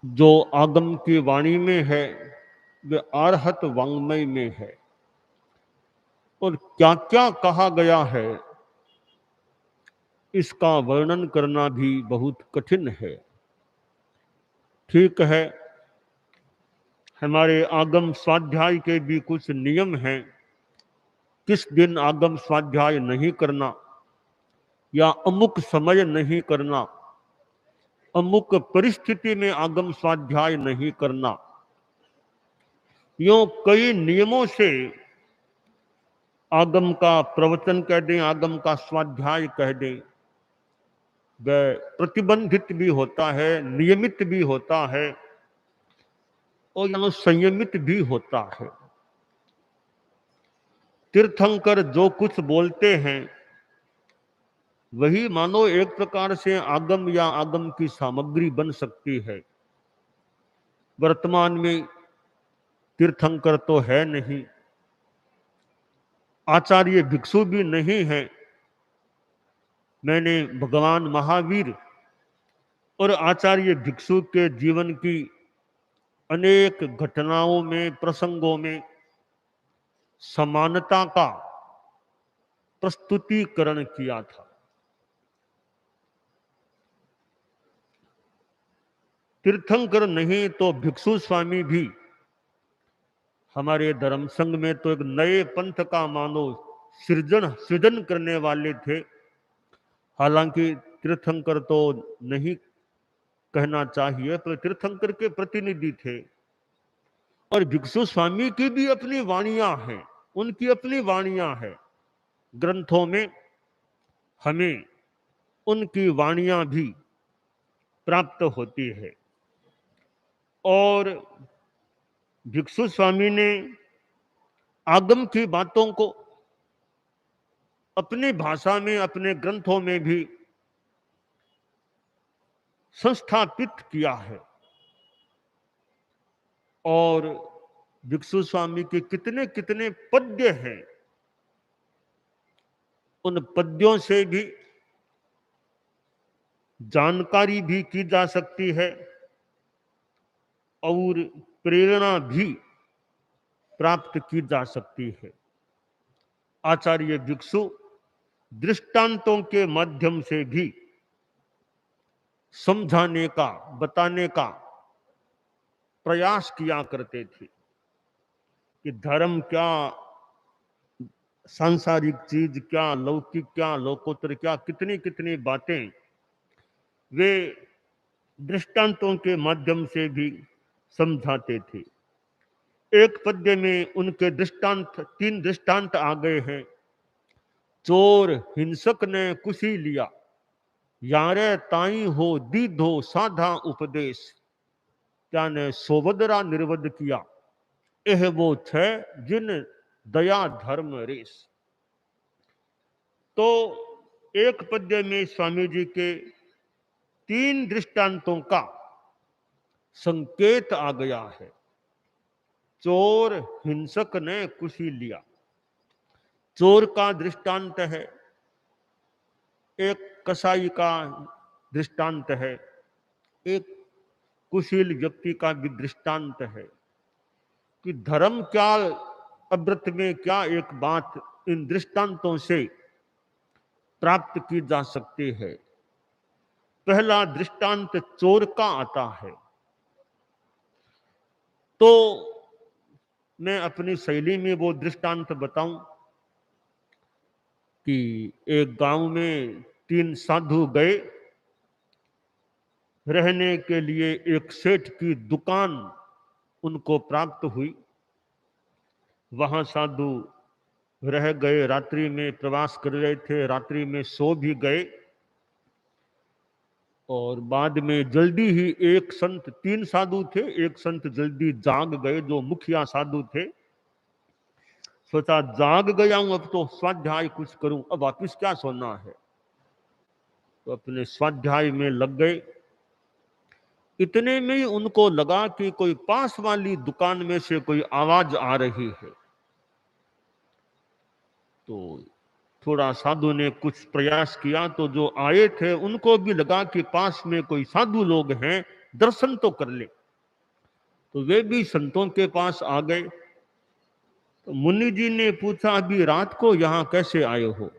जो आगम की वाणी में है वे आरहत वाङ्मय में है। और क्या क्या कहा गया है इसका वर्णन करना भी बहुत कठिन है। ठीक है, हमारे आगम स्वाध्याय के भी कुछ नियम हैं, किस दिन आगम स्वाध्याय नहीं करना या अमुक समय नहीं करना, अमुक परिस्थिति में आगम स्वाध्याय नहीं करना। यूं कई नियमों से आगम का प्रवचन कह दें, आगम का स्वाध्याय कह दें, वह प्रतिबंधित भी होता है, नियमित भी होता है और यहाँ संयमित भी होता है। तीर्थंकर जो कुछ बोलते हैं वही मानो एक प्रकार से आगम या आगम की सामग्री बन सकती है। वर्तमान में तीर्थंकर तो है नहीं, आचार्य भिक्षु भी नहीं है। मैंने भगवान महावीर और आचार्य भिक्षु के जीवन की अनेक घटनाओं में, प्रसंगों में समानता का प्रस्तुतिकरण किया था। तीर्थंकर नहीं तो भिक्षु स्वामी भी हमारे धर्म संघ में तो एक नए पंथ का मानो सृजन करने वाले थे। हालांकि तीर्थंकर तो नहीं कहना चाहिए, पर तीर्थंकर के प्रतिनिधि थे। और भिक्षु स्वामी की भी अपनी वाणियां हैं, उनकी अपनी वाणियां हैं। ग्रंथों में हमें उनकी वाणियां भी प्राप्त होती है। और भिक्षु स्वामी ने आगम की बातों को अपनी भाषा में, अपने ग्रंथों में भी संस्थापित किया है। और भिक्षु स्वामी के कितने कितने पद्य हैं, उन पद्यों से भी जानकारी भी की जा सकती है और प्रेरणा भी प्राप्त की जा सकती है। आचार्य भिक्षु दृष्टांतों के माध्यम से भी समझाने का, बताने का प्रयास किया करते थे कि धर्म क्या, सांसारिक चीज क्या, लौकिक क्या, लोकोत्तर क्या, कितनी कितनी बातें वे दृष्टांतों के माध्यम से भी समझाते थे। एक पद्य में उनके दृष्टांत, 3 दृष्टांत आ गए हैं। चोर हिंसक ने कुशी लिया, यारे ताई हो दीधो साधा उपदेश, त्याने सोवदरा निर्वद किया, एह वो छे जिन दया धर्म रेस। तो एक पद्य में स्वामी जी के 3 दृष्टांतों का संकेत आ गया है। चोर हिंसक ने कुशी लिया, चोर का दृष्टांत है, एक कसाई का दृष्टांत है, एक कुशील व्यक्ति का भी दृष्टांत है कि धर्म क्या, अव्रत में क्या एक बात इन दृष्टांतों से प्राप्त की जा सकती है। पहला दृष्टांत चोर का आता है। तो मैं अपनी शैली में वो दृष्टांत बताऊं कि एक गांव में 3 साधु गए, रहने के लिए एक सेठ की दुकान उनको प्राप्त हुई। वहां साधु रह गए, रात्रि में प्रवास कर रहे थे, रात्रि में सो भी गए और बाद में जल्दी ही एक संत, 3 साधु थे, एक संत जल्दी जाग गए जो मुखिया साधु थे। सोचा जाग गया हूं, अब तो स्वाध्याय कुछ करूं, अब वापिस क्या सोना है। तो अपने स्वाध्याय में लग गए। इतने में ही उनको लगा कि कोई पास वाली दुकान में से कोई आवाज आ रही है। तो थोड़ा साधु ने कुछ प्रयास किया तो जो आए थे उनको भी लगा कि पास में कोई साधु लोग हैं, दर्शन तो कर ले। तो वे भी संतों के पास आ गए। तो मुनि जी ने पूछा अभी रात को यहां कैसे आए हो।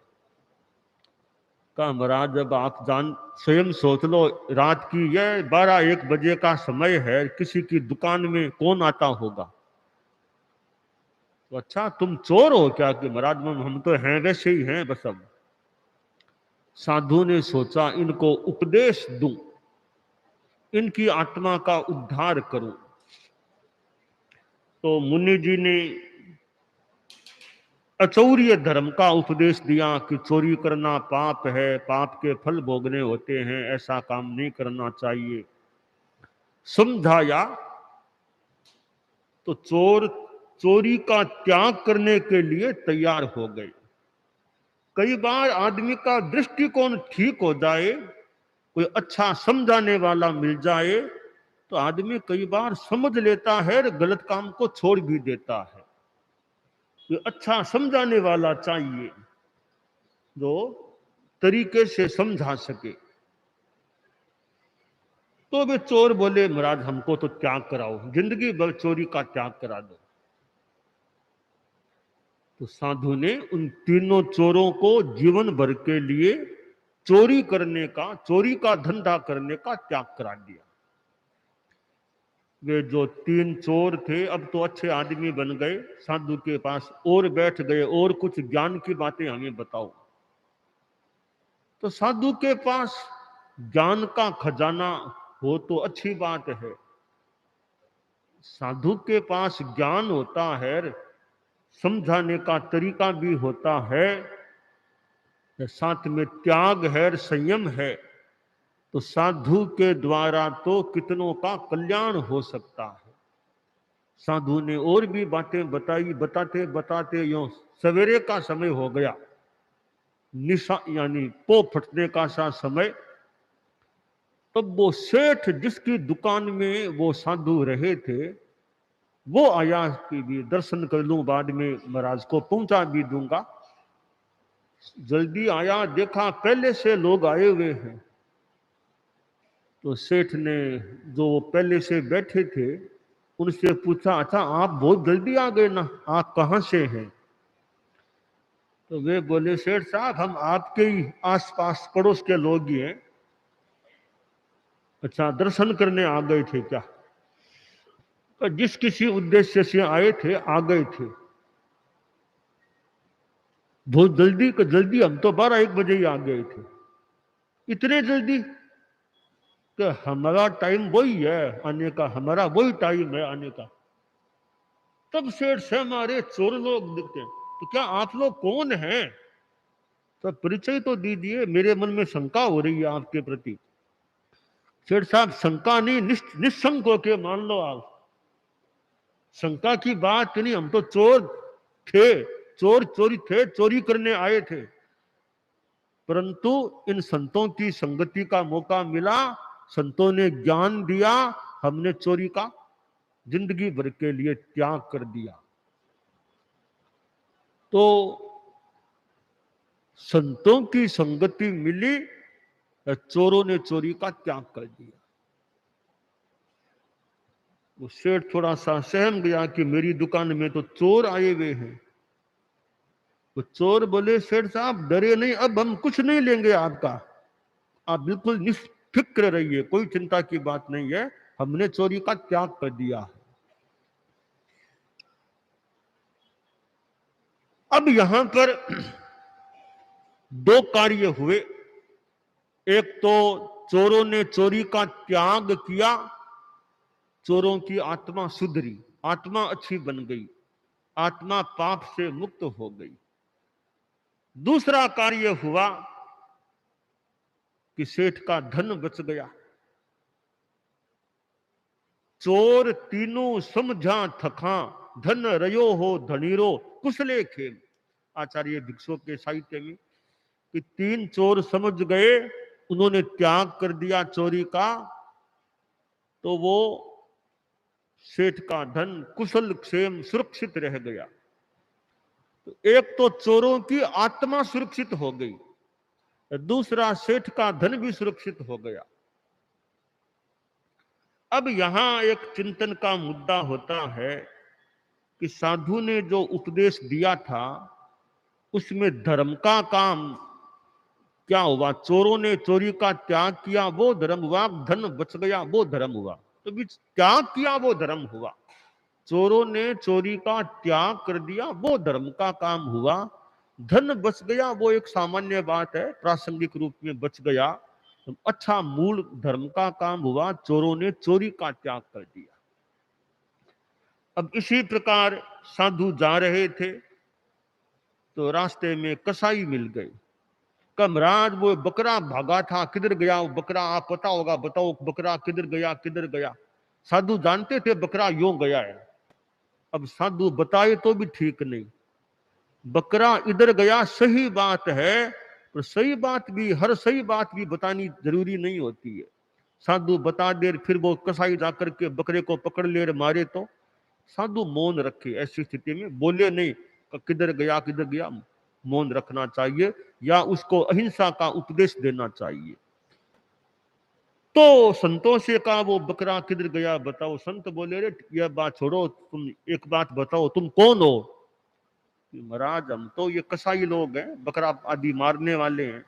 कहा महाराज जब आप जान स्वयं सोच लो, रात की यह 12-1 बजे का समय है, किसी की दुकान में कौन आता होगा। तो अच्छा तुम चोर हो क्या। कि महाराज हम तो हैं वैसे ही हैं बस। अब साधु ने सोचा इनको उपदेश दूं, इनकी आत्मा का उद्धार करूं। तो मुनि जी ने अचौर्य धर्म का उपदेश दिया कि चोरी करना पाप है, पाप के फल भोगने होते हैं, ऐसा काम नहीं करना चाहिए। समझाया तो चोर चोरी का त्याग करने के लिए तैयार हो गए। कई बार आदमी का दृष्टिकोण ठीक हो जाए, कोई अच्छा समझाने वाला मिल जाए, तो आदमी कई बार समझ लेता है और गलत काम को छोड़ भी देता है। कोई अच्छा समझाने वाला चाहिए जो तरीके से समझा सके। तो वे चोर बोले, महाराज हमको तो त्याग कराओ, जिंदगी भर चोरी का त्याग करा दो। तो साधु ने उन तीनों चोरों को जीवन भर के लिए चोरी करने का, चोरी का धंधा करने का त्याग करा दिया। वे जो तीन चोर थे अब तो अच्छे आदमी बन गए, साधु के पास और बैठ गए, और कुछ ज्ञान की बातें हमें बताओ। तो साधु के पास ज्ञान का खजाना हो तो अच्छी बात है। साधु के पास ज्ञान होता है, समझाने का तरीका भी होता है, साथ में त्याग है, संयम है, तो साधु के द्वारा तो कितनों का कल्याण हो सकता है। साधु ने और भी बातें बताई। बताते बताते यूं सवेरे का समय हो गया, निशा यानी पो फटने का सा समय। तब वो सेठ जिसकी दुकान में वो साधु रहे थे, वो आया कि भी दर्शन कर लूं, बाद में महाराज को पहुंचा भी दूंगा। जल्दी आया, देखा पहले से लोग आए हुए हैं। तो सेठ ने जो पहले से बैठे थे उनसे पूछा, अच्छा आप बहुत जल्दी आ गए ना, आप कहाँ से हैं? तो वे बोले, सेठ साहब हम आपके ही आसपास पड़ोस के लोग ही हैं। अच्छा, दर्शन करने आ गए थे क्या? तो जिस किसी उद्देश्य से आए थे आ गए थे। बहुत जल्दी का जल्दी, हम तो 12-1 बजे ही आ गए थे। इतने जल्दी? कि हमारा टाइम वही है आने का, हमारा वही टाइम है आने का। तब सेठ से हमारे चोर लोग दिखते हैं, तो क्या आप लोग कौन हैं? तो परिचय तो दीजिए, मेरे मन में शंका हो रही है आपके प्रति। सेठ साहब, शंका नहीं, निस्संक होके मान लो आप। शंका की बात नहीं, हम तो चोर थे, चोरी थे, चोरी करने आए थे। परंतु इन संतों की संगति का मौका मिला, संतों ने ज्ञान दिया, हमने चोरी का जिंदगी भर के लिए त्याग कर दिया। तो संतों की संगति मिली, चोरों ने चोरी का त्याग कर दिया। वो सेठ थोड़ा सा सहम गया कि मेरी दुकान में तो चोर आए हुए हैं। वो चोर बोले, सेठ साहब डरे नहीं, अब हम कुछ नहीं लेंगे आपका, आप बिल्कुल निष्फिक्र रहिए, कोई चिंता की बात नहीं है, हमने चोरी का त्याग कर दिया। अब यहां पर दो कार्य हुए। एक तो चोरों ने चोरी का त्याग किया, चोरों की आत्मा सुधरी, आत्मा अच्छी बन गई, आत्मा पाप से मुक्त हो गई। दूसरा कार्य हुआ कि सेठ का धन बच गया। चोर तीनों समझा थका, धन रयो हो धनीरो कुशले खेल। आचार्य भिक्षु के साहित्य में कि तीन चोर समझ गए, उन्होंने त्याग कर दिया चोरी का, तो वो सेठ का धन कुशल क्षेम सुरक्षित रह गया। तो एक तो चोरों की आत्मा सुरक्षित हो गई, दूसरा सेठ का धन भी सुरक्षित हो गया। अब यहां एक चिंतन का मुद्दा होता है कि साधु ने जो उपदेश दिया था उसमें धर्म का काम क्या हुआ? चोरों ने चोरी का त्याग किया, वो धर्म हुआ, धन बच गया, वो धर्म हुआ। तो भी त्याग किया वो धर्म हुआ, चोरों ने चोरी का त्याग कर दिया वो धर्म का काम हुआ। धन बच गया वो एक सामान्य बात है, प्रासंगिक रूप में बच गया, तो अच्छा मूल धर्म का काम हुआ, चोरों ने चोरी का त्याग कर दिया। अब इसी प्रकार साधु जा रहे थे तो रास्ते में कसाई मिल गए। महाराज वो बकरा भागा था, किधर गया वो बकरा, आप पता होगा, बताओ बकरा किधर गया किधर गया। साधु जानते थे बकरा यूं गया है। अब साधु बताए तो भी ठीक नहीं, बकरा इधर गया सही बात है, पर सही बात भी, हर सही बात भी बतानी जरूरी नहीं होती है। साधु बता दे फिर वो कसाई जाकर के बकरे को पकड़ ले और मारे तो साधु मौन रखे। ऐसी स्थिति में बोले नहीं किधर गया, मौन रखना चाहिए या उसको अहिंसा का उपदेश देना चाहिए। तो संतों से कहा वो बकरा किधर गया बताओ। संत बोले रे यह बात छोड़ो, तुम एक बात बताओ, तुम कौन हो। महाराज हम तो ये कसाई लोग हैं, बकरा आदि मारने वाले हैं,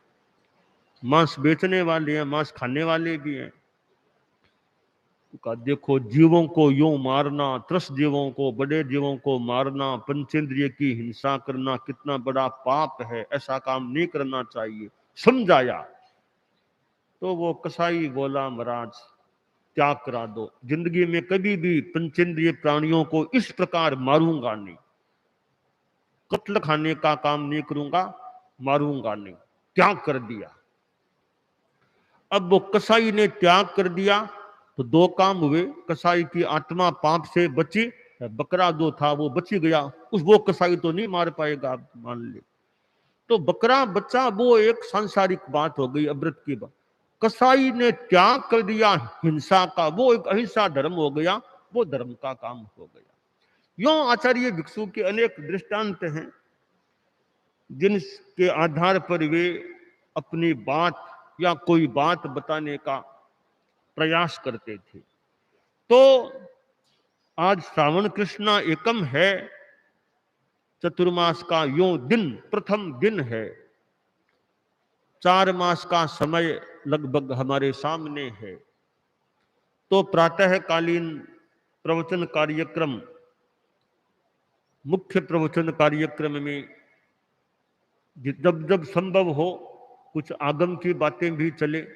मांस बेचने वाले हैं, मांस खाने वाले भी हैं। कहा देखो जीवों को यूं मारना, त्रस्त जीवों को, बड़े जीवों को मारना, पंचेंद्रिय की हिंसा करना कितना बड़ा पाप है, ऐसा काम नहीं करना चाहिए, समझाया। तो वो कसाई बोला महाराज त्याग करा दो, जिंदगी में कभी भी पंचेंद्रिय प्राणियों को इस प्रकार मारूंगा नहीं, कत्ल खाने का काम नहीं करूंगा, मारूंगा नहीं। त्याग कर दिया। अब वो कसाई ने त्याग कर दिया तो दो काम हुए, कसाई की आत्मा पाप से बची, बकरा जो था वो बची गया। वो कसाई तो नहीं मार पाएगा, आप मान ले। तो बकरा बच्चा वो एक सांसारिक बात हो गई, अमृत की बात। कसाई ने त्याग कर दिया हिंसा का, वो एक अहिंसा धर्म हो गया, वो धर्म का काम हो गया। यों आचार्य भिक्षु के अनेक दृष्टांत हैं जिनके आधार पर वे अपनी बात या कोई बात बताने का प्रयास करते थे। तो आज श्रावण कृष्णा एकम है, चतुर्मास का यों दिन प्रथम दिन है, 4 मास का समय लगभग हमारे सामने है। तो प्रातःकालीन प्रवचन कार्यक्रम, मुख्य प्रवचन कार्यक्रम में जब जब संभव हो कुछ आगम की बातें भी चले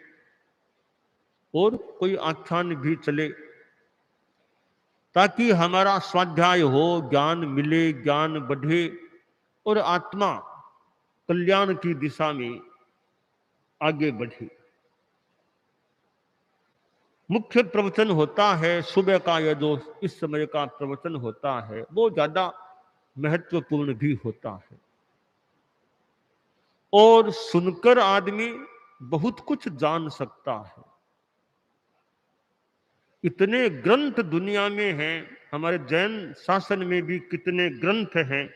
और कोई आख्यान भी चले, ताकि हमारा स्वाध्याय हो, ज्ञान मिले, ज्ञान बढ़े और आत्मा कल्याण की दिशा में आगे बढ़े। मुख्य प्रवचन होता है सुबह का, या जो इस समय का प्रवचन होता है वो ज्यादा महत्वपूर्ण भी होता है और सुनकर आदमी बहुत कुछ जान सकता है। इतने ग्रंथ दुनिया में हैं, हमारे जैन शासन में भी कितने ग्रंथ हैं,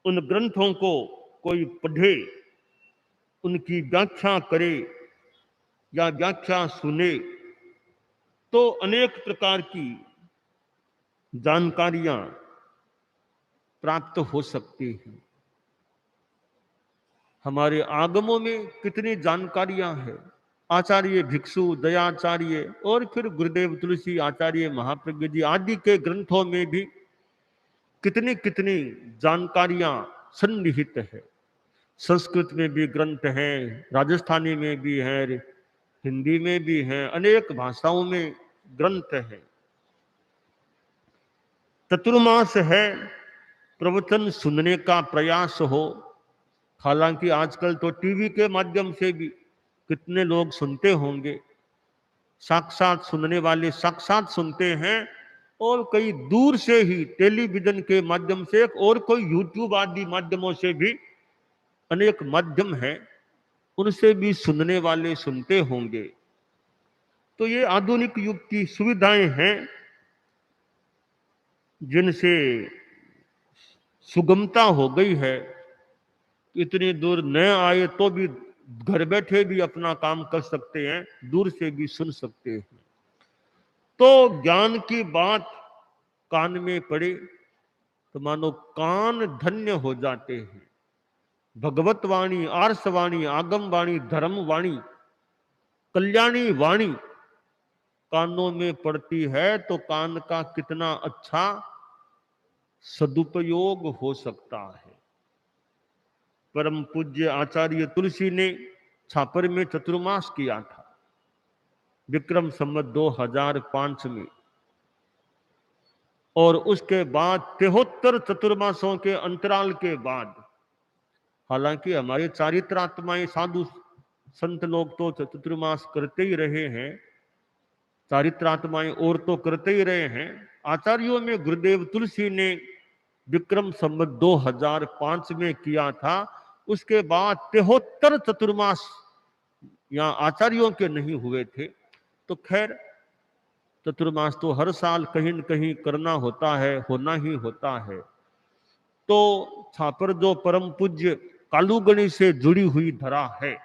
उन ग्रंथों को कोई पढ़े, उनकी व्याख्या करे या व्याख्या सुने तो अनेक प्रकार की जानकारियां प्राप्त हो सकती हैं। हमारे आगमों में कितनी जानकारियां हैं, आचार्य भिक्षु, दयाचार्य और फिर गुरुदेव तुलसी, आचार्य महाप्रज्ञ जी आदि के ग्रंथों में भी कितनी कितनी जानकारियां सन्निहित है। संस्कृत में भी ग्रंथ हैं, राजस्थानी में भी है, हिंदी में भी है, अनेक भाषाओं में ग्रंथ है। चतुर्मास है, प्रवचन सुनने का प्रयास हो। हालांकि आजकल तो टीवी के माध्यम से भी कितने लोग सुनते होंगे, साक्षात सुनने वाले साक्षात सुनते हैं और कई दूर से ही टेलीविजन के माध्यम से और कोई यूट्यूब आदि माध्यमों से भी, अनेक माध्यम हैं, उनसे भी सुनने वाले सुनते होंगे। तो ये आधुनिक युग की सुविधाएं हैं जिनसे सुगमता हो गई है। इतनी दूर न आए तो भी घर बैठे भी अपना काम कर सकते हैं, दूर से भी सुन सकते हैं। तो ज्ञान की बात कान में पड़े तो मानो कान धन्य हो जाते हैं। भगवत वाणी, आर्ष वाणी, आगम वाणी, धर्म वाणी, कल्याणी वाणी कानों में पड़ती है तो कान का कितना अच्छा सदुपयोग हो सकता है। परम पूज्य आचार्य तुलसी ने छापर में चतुर्मास किया था, विक्रम संवत 2005 में। और उसके बाद 73 चतुर्मासों के अंतराल के बाद, हालांकि हमारे चारित्रात्माएं साधु संत लोग तो चतुर्मास करते ही रहे हैं, चारित्रात्माएं और तो करते ही रहे हैं। आचार्यों में गुरुदेव तुलसी ने विक्रम संवत 2005 में किया था। उसके बाद 73 चतुर्मास यहाँ आचार्यों के नहीं हुए थे। तो खैर चतुर्मास तो हर साल कहीं न कहीं करना होता है, होना ही होता है। तो छापर जो परम पूज्य कालूगणी से जुड़ी हुई धरा है,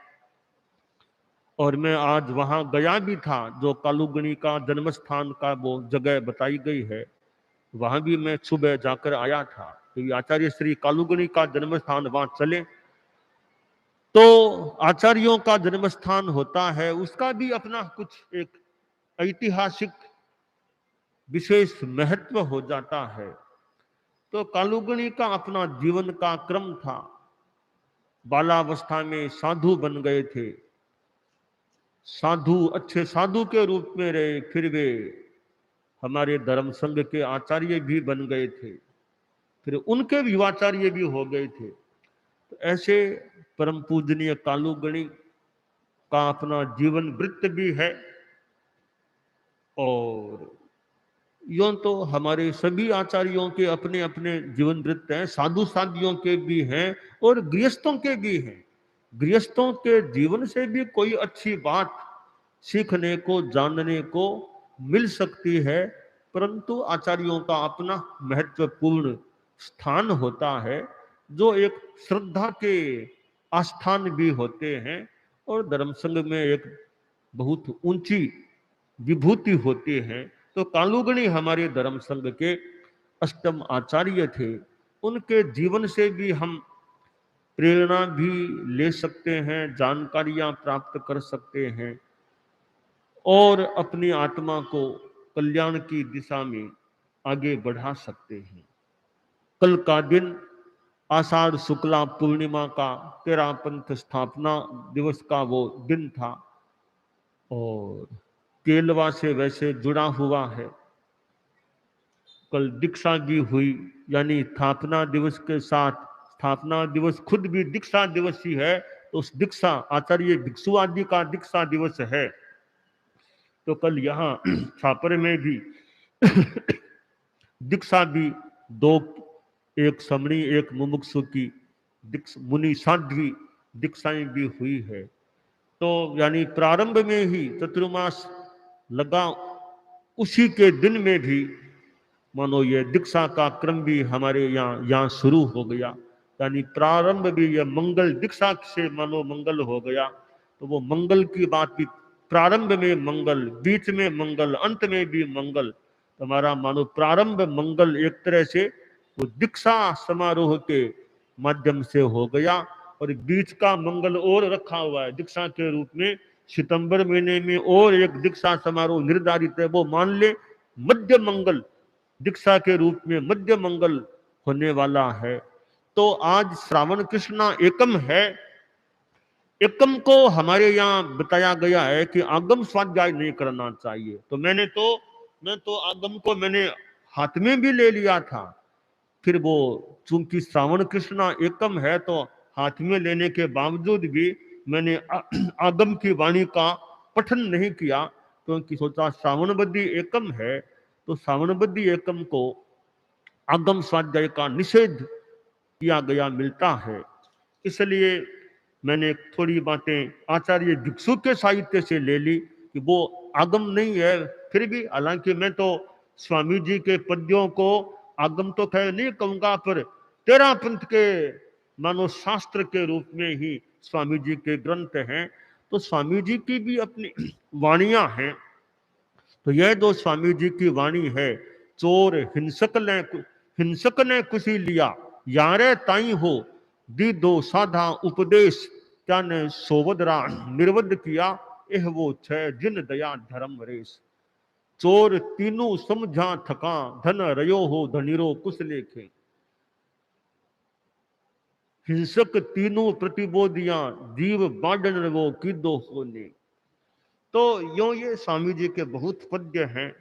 और मैं आज वहां गया भी था, जो कालूगणी का जन्म स्थान का वो जगह बताई गई है, वहां भी मैं सुबह जाकर आया था। क्योंकि आचार्य श्री कालूगणी का जन्म स्थान वहां चले तो आचार्यों का जन्म स्थान होता है, उसका भी अपना कुछ एक ऐतिहासिक विशेष महत्व हो जाता है। तो कालूगणी का अपना जीवन का क्रम था। बालावस्था में साधु बन गए थे, साधु अच्छे साधु के रूप में रहे, फिर वे हमारे धर्म संघ के आचार्य भी बन गए थे, फिर उनके भी युवाचार्य भी हो गए थे। तो ऐसे परम पूजनीय कालूगणी का अपना जीवन वृत्त भी है। और यूं तो हमारे सभी आचार्यों के अपने अपने जीवन वृत्त हैं, साधु साधियों के भी हैं और गृहस्थों के भी हैं। गृहस्थों के जीवन से भी कोई अच्छी बात सीखने को, जानने को मिल सकती है, परंतु आचार्यों का अपना महत्वपूर्ण स्थान होता है, जो एक श्रद्धा के आस्थान भी होते हैं और धर्म संघ में एक बहुत ऊंची विभूति होती है। तो कालूगणी हमारे धर्म संघ के अष्टम आचार्य थे। उनके जीवन से भी हम प्रेरणा भी ले सकते हैं, जानकारियां प्राप्त कर सकते हैं और अपनी आत्मा को कल्याण की दिशा में आगे बढ़ा सकते हैं। कल का दिन आषाढ़ शुक्ला पूर्णिमा का तेरा पंथ स्थापना दिवस का वो दिन था और केलवा से वैसे जुड़ा हुआ है। कल दीक्षा भी हुई, यानी स्थापना दिवस के साथ स्थापना दिवस खुद भी दीक्षा दिवस ही है, तो उस दीक्षा आचार्य भिक्षु आदि का दीक्षा दिवस है। तो कल यहाँ छापर में भी दीक्षा भी दो, एक समणी एक मुमुक्षु की मुनि साध्वी दीक्षाएं भी हुई है। तो यानी प्रारंभ में ही चतुर्मास लगा, उसी के दिन में भी मानो ये दीक्षा का क्रम भी हमारे यहाँ शुरू हो गया। यानी प्रारंभ भी यह मंगल दीक्षा से मानो मंगल हो गया। तो वो मंगल की बात भी, प्रारंभ में मंगल, बीच में मंगल, अंत में भी मंगल, तो हमारा मानो प्रारंभ मंगल एक तरह से वो दीक्षा समारोह के माध्यम से हो गया। और बीच का मंगल और रखा हुआ है दीक्षा के रूप में, सितंबर महीने में और एक दीक्षा समारोह निर्धारित है, वो मान ले मध्य मंगल दीक्षा के रूप में मध्य मंगल होने वाला है। तो आज श्रावण कृष्णा एकम है। एकम को हमारे यहाँ बताया गया है कि आगम स्वाध्याय नहीं करना चाहिए। तो मैं तो आगम को मैंने हाथ में भी ले लिया था, फिर वो चूंकि श्रावण कृष्णा एकम है तो हाथ में लेने के बावजूद भी मैंने आगम की वाणी का पठन नहीं किया, क्योंकि सोचा श्रावणबद्धी एकम है तो श्रावणबद्धी एकम को आगम स्वाध्याय का निषेध किया गया मिलता है। इसलिए मैंने थोड़ी बातें आचार्य भिक्षु के साहित्य से ले ली कि वो आगम नहीं है। फिर भी हालांकि मैं तो स्वामी जी के पद्यों को आगम तो खैर नहीं कहूंगा, पर तेरा पंथ के मानो शास्त्र के रूप में ही स्वामी जी के ग्रंथ हैं। तो स्वामी जी की भी अपनी वाणियां हैं। तो यह जो स्वामी जी की वाणी है, चोर हिंसक ने कुछ लिया, यारे ताई हो दी दो साधा उपदेश, क्या ने सोवदरा निर्वद किया, एह वो छह जिन दया धर्म रेश। चोर तीनों समझा थका, धन रयो हो धनीरो कुछ लेखे। हिंसक तीनों प्रतिबोधियां, जीव बाडन वो की दो होने। तो यो ये स्वामी जी के बहुत पद्य हैं।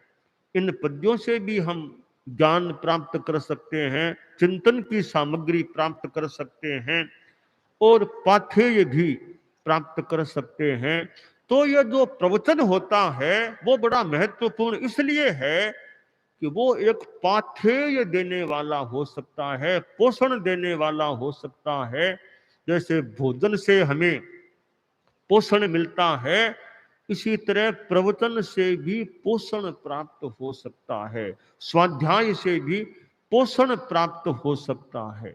इन पद्यों से भी हम ज्ञान प्राप्त कर सकते हैं, चिंतन की सामग्री प्राप्त कर सकते हैं और पाथेय भी प्राप्त कर सकते हैं। तो यह जो प्रवचन होता है वो बड़ा महत्वपूर्ण इसलिए है कि वो एक पाथेय देने वाला हो सकता है, पोषण देने वाला हो सकता है। जैसे भोजन से हमें पोषण मिलता है, इसी तरह प्रवचन से भी पोषण प्राप्त हो सकता है, स्वाध्याय से भी पोषण प्राप्त हो सकता है।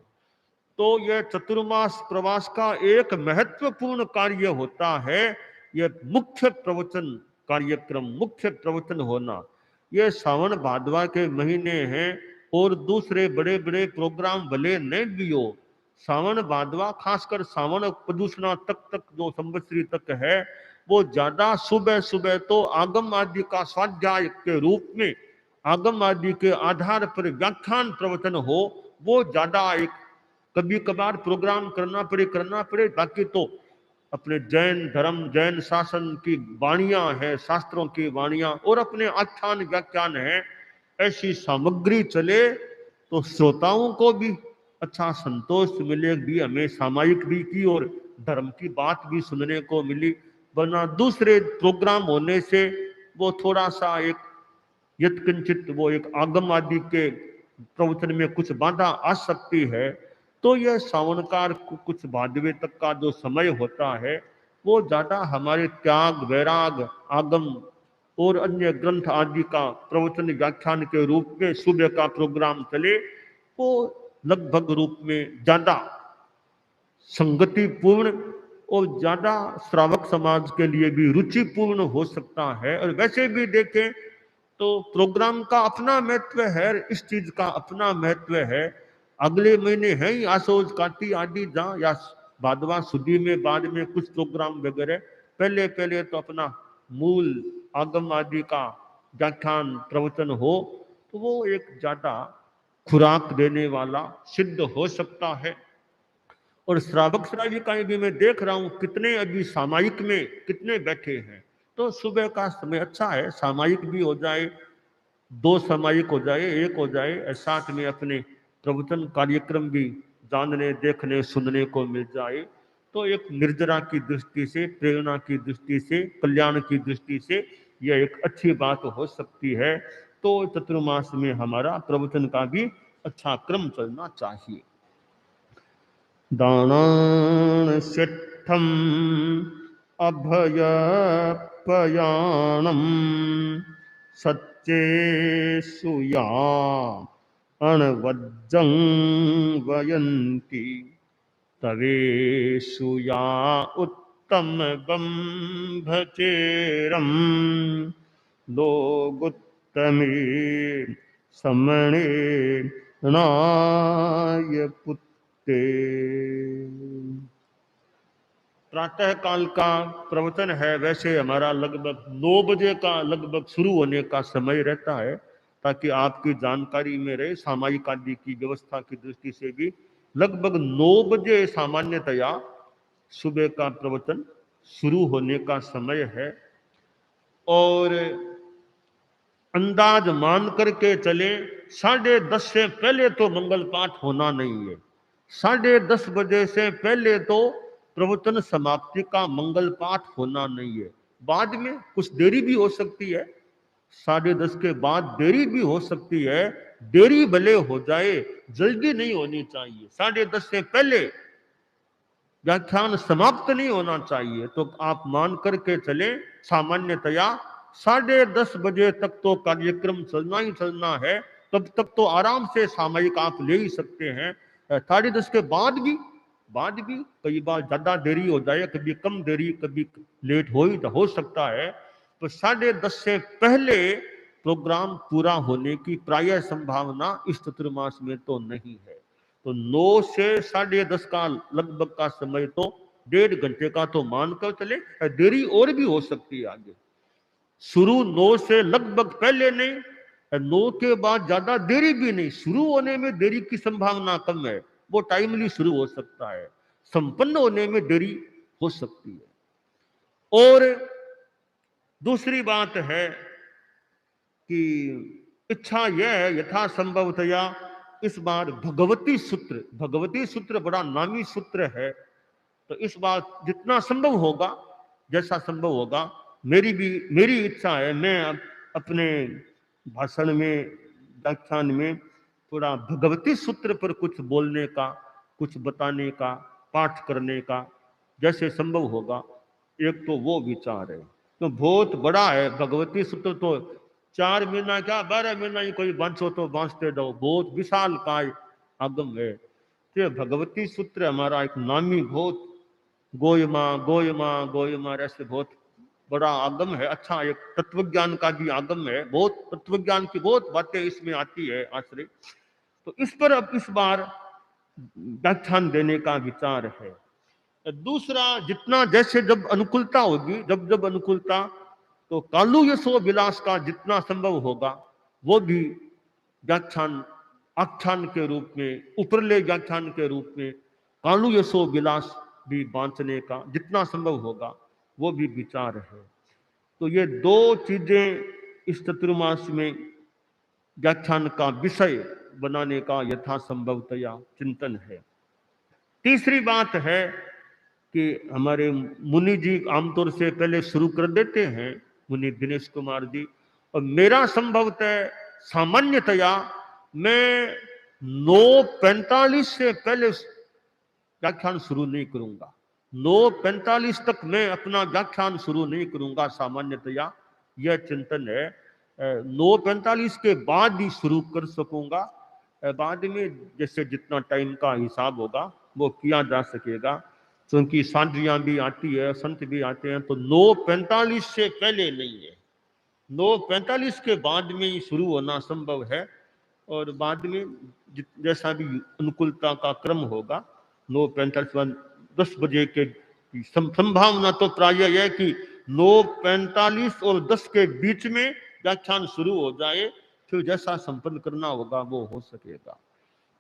तो यह चतुर्मास प्रवास का एक महत्वपूर्ण कार्य होता है, यह मुख्य प्रवचन कार्यक्रम, मुख्य प्रवचन होना। यह सावन भादवा के महीने हैं और दूसरे बड़े बड़े प्रोग्राम भले नहीं भी हो, सावन भादवा खासकर सावन प्रदूषणा तक जो संवत्सरी तक है, वो ज्यादा सुबह सुबह तो आगम आदि का स्वाध्याय के रूप में, आगम आदि के आधार पर व्याख्यान प्रवचन हो, वो ज्यादा एक कभी कभार प्रोग्राम करना पड़े, बाकी तो अपने जैन धर्म, जैन शासन की वाणियां हैं, शास्त्रों की वाणियां और अपने आख्यान व्याख्यान हैं, ऐसी सामग्री चले तो श्रोताओं को भी अच्छा संतोष मिलेगी, हमें सामायिक भी की और धर्म की बात भी सुनने को मिली। वरना दूसरे प्रोग्राम होने से वो थोड़ा सा एक यत्किंचित वो एक आगम आदि के प्रवचन में कुछ बाधा आ सकती है। तो यह सावनकार कुछ भादवे तक का जो समय होता है वो ज्यादा हमारे त्याग, वैराग, आगम और अन्य ग्रंथ आदि का प्रवचन व्याख्यान के रूप में सुबह का प्रोग्राम चले, वो लगभग रूप में ज्यादा संगतिपूर्ण और ज्यादा श्रावक समाज के लिए भी रुचिपूर्ण हो सकता है। और वैसे भी देखें तो प्रोग्राम का अपना महत्व है, इस चीज का अपना महत्व है। अगले महीने है ही आसोज काटी आदि जहाँ या भादवा सुदी में बाद में कुछ प्रोग्राम वगैरह, पहले पहले तो अपना मूल आगम आदि का व्याख्यान प्रवचन हो तो वो एक ज्यादा खुराक देने वाला सिद्ध हो सकता है। और श्रावक श्राविकाएं भी मैं देख रहा हूं कितने अभी सामायिक में कितने बैठे हैं। तो सुबह का समय अच्छा है, सामायिक भी हो जाए, दो सामायिक हो जाए, एक हो जाए, साथ में अपने प्रवचन कार्यक्रम भी जानने, देखने, सुनने को मिल जाए, तो एक निर्जरा की दृष्टि से, प्रेरणा की दृष्टि से, कल्याण की दृष्टि से यह एक अच्छी बात हो सकती है। तो चतुर्मास में हमारा प्रवचन का भी अच्छा क्रम चलना चाहिए। दानान सिद्धम अभयपयाणम सच्चेषु या अणवज्जं वयन्ति तवेषु या उत्तमं भचेरं लोगुत्तमे समणे नाय पुत्ते। प्रातः काल का प्रवचन है, वैसे हमारा लगभग 9 बजे का लगभग शुरू होने का समय रहता है, ताकि आपकी जानकारी में रहे। सामायिक आदि की व्यवस्था की दृष्टि से भी लगभग 9 बजे सामान्यतया सुबह का प्रवचन शुरू होने का समय है। और अंदाज मान करके चले 10:30 से पहले तो मंगल पाठ होना नहीं है, 10:30 बजे से पहले तो प्रवचन समाप्ति का मंगल पाठ होना नहीं है। बाद में कुछ देरी भी हो सकती है, 10:30 के बाद देरी भी हो सकती है, देरी भले हो जाए, जल्दी नहीं होनी चाहिए। 10:30 से पहले व्याख्यान समाप्त नहीं होना चाहिए। तो आप मान करके चले सामान्यतया 10:30 बजे तक तो कार्यक्रम चलना ही चलना है, तब तक तो आराम से सामयिक आप ले ही सकते हैं। 10:30 के बाद भी कई बार ज्यादा देरी हो जाए, कभी कम देरी, कभी लेट हो सकता है। तो 10:30 से पहले प्रोग्राम पूरा होने की प्राय संभावना इस चतुर्मास में तो नहीं है। तो 9 से 10:30 का लगभग का समय तो 1.5 घंटे का तो मानकर चले, देरी और भी हो सकती है आगे। शुरू 9 से लगभग पहले नहीं, 9 के बाद ज्यादा देरी भी नहीं, शुरू होने में देरी की संभावना कम है, वो टाइमली शुरू हो सकता है, संपन्न होने में देरी हो सकती है। और दूसरी बात है कि इच्छा यह है यथा संभवतया इस बार भगवती सूत्र बड़ा नामी सूत्र है, तो इस बार जितना संभव होगा, जैसा संभव होगा, मेरी इच्छा है मैं अपने भाषण में, व्याख्यान में थोड़ा भगवती सूत्र पर कुछ बोलने का, कुछ बताने का, पाठ करने का, जैसे संभव होगा। एक तो वो विचार है, तो बहुत बड़ा है भगवती सूत्र, तो 4 महीना क्या 12 महीना ही कोई बांचो तो बांचते दो, बहुत विशाल काय आगम है। तो भगवती सूत्र हमारा एक नामी बहुत गोयमा ऐसे बहुत बड़ा आगम है। अच्छा, एक तत्व ज्ञान का भी आगम है, बहुत तत्व ज्ञान की बहुत बातें इसमें आती है आश्रय। तो इस पर अब इस बार व्याख्यान देने का विचार है। दूसरा, जितना जैसे जब अनुकूलता होगी, जब अनुकूलता, तो कालू यशो विलास का जितना संभव होगा वो भी व्याख्यान आख्यान के रूप में, उपरले व्याख्यान के रूप में कालू यशो विलास भी बांचने का जितना संभव होगा वो भी विचार है। तो ये 2 चीजें इस चतुर्मास में व्याख्यान का विषय बनाने का यथासंभवतया चिंतन है। तीसरी बात है कि हमारे मुनि जी आमतौर से पहले शुरू कर देते हैं, मुनि दिनेश कुमार जी, और मेरा संभवतः सामान्यतया मैं 9:45 से पहले व्याख्यान शुरू नहीं करूंगा। 9:45 तक मैं अपना व्याख्यान शुरू नहीं करूंगा सामान्यतया, यह चिंतन है। 9:45 के बाद ही शुरू कर सकूंगा, बाद में जैसे जितना टाइम का हिसाब होगा वो किया जा सकेगा, क्योंकि साधुयां भी आती है, संत भी आते हैं, तो 9:45 से पहले नहीं है। 9:45 के बाद में ही शुरू होना संभव है, और बाद में जैसा भी अनुकूलता का क्रम होगा 9:45 10 बजे के संभावना तो प्राय यह है कि 9:45 और 10 के बीच में व्याख्यान शुरू हो जाए, फिर जैसा संपन्न करना होगा वो हो सकेगा।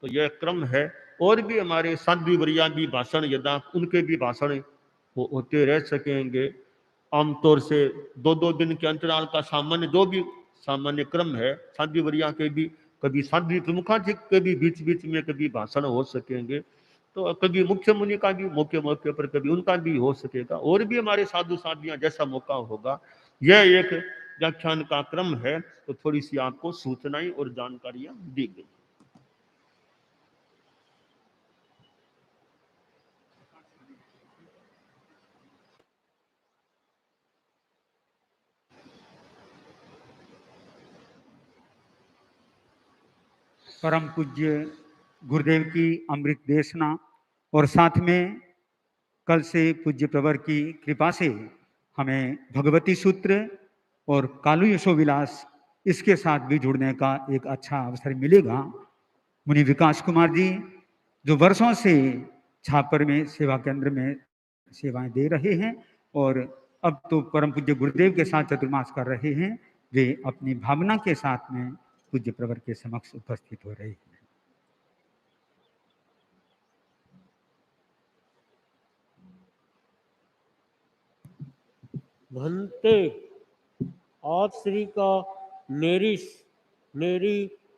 तो यह क्रम है। और भी हमारे साध्वी वरिया भी भाषण, यदा उनके भी भाषण होते रह सकेंगे। आमतौर से 2-2 दिन के अंतराल का सामान्य जो भी सामान्य क्रम है, साध्वी वरिया के भी, कभी साध्वी प्रमुखा जी के भी बीच बीच में कभी भाषण हो सकेंगे, तो कभी मुख्य मुनि का भी मौके मौके पर कभी उनका भी हो सकेगा, और भी हमारे साधु साधियां जैसा मौका होगा। यह एक व्याख्यान का क्रम है, तो थोड़ी सी आपको सूचनाएं और जानकारियां दी गई। परम पूज्य गुरुदेव की अमृत देशना और साथ में कल से पूज्य प्रवर की कृपा से हमें भगवती सूत्र और कालू यशो विलास इसके साथ भी जुड़ने का एक अच्छा अवसर मिलेगा। मुनि विकास कुमार जी जो वर्षों से छापर में सेवा केंद्र में सेवाएं दे रहे हैं और अब तो परम पूज्य गुरुदेव के साथ चतुर्मास कर रहे हैं, वे अपनी भावना के साथ में पूज्य प्रवर के समक्ष उपस्थित हो रहे हैं। भंते आप श्री का मेरी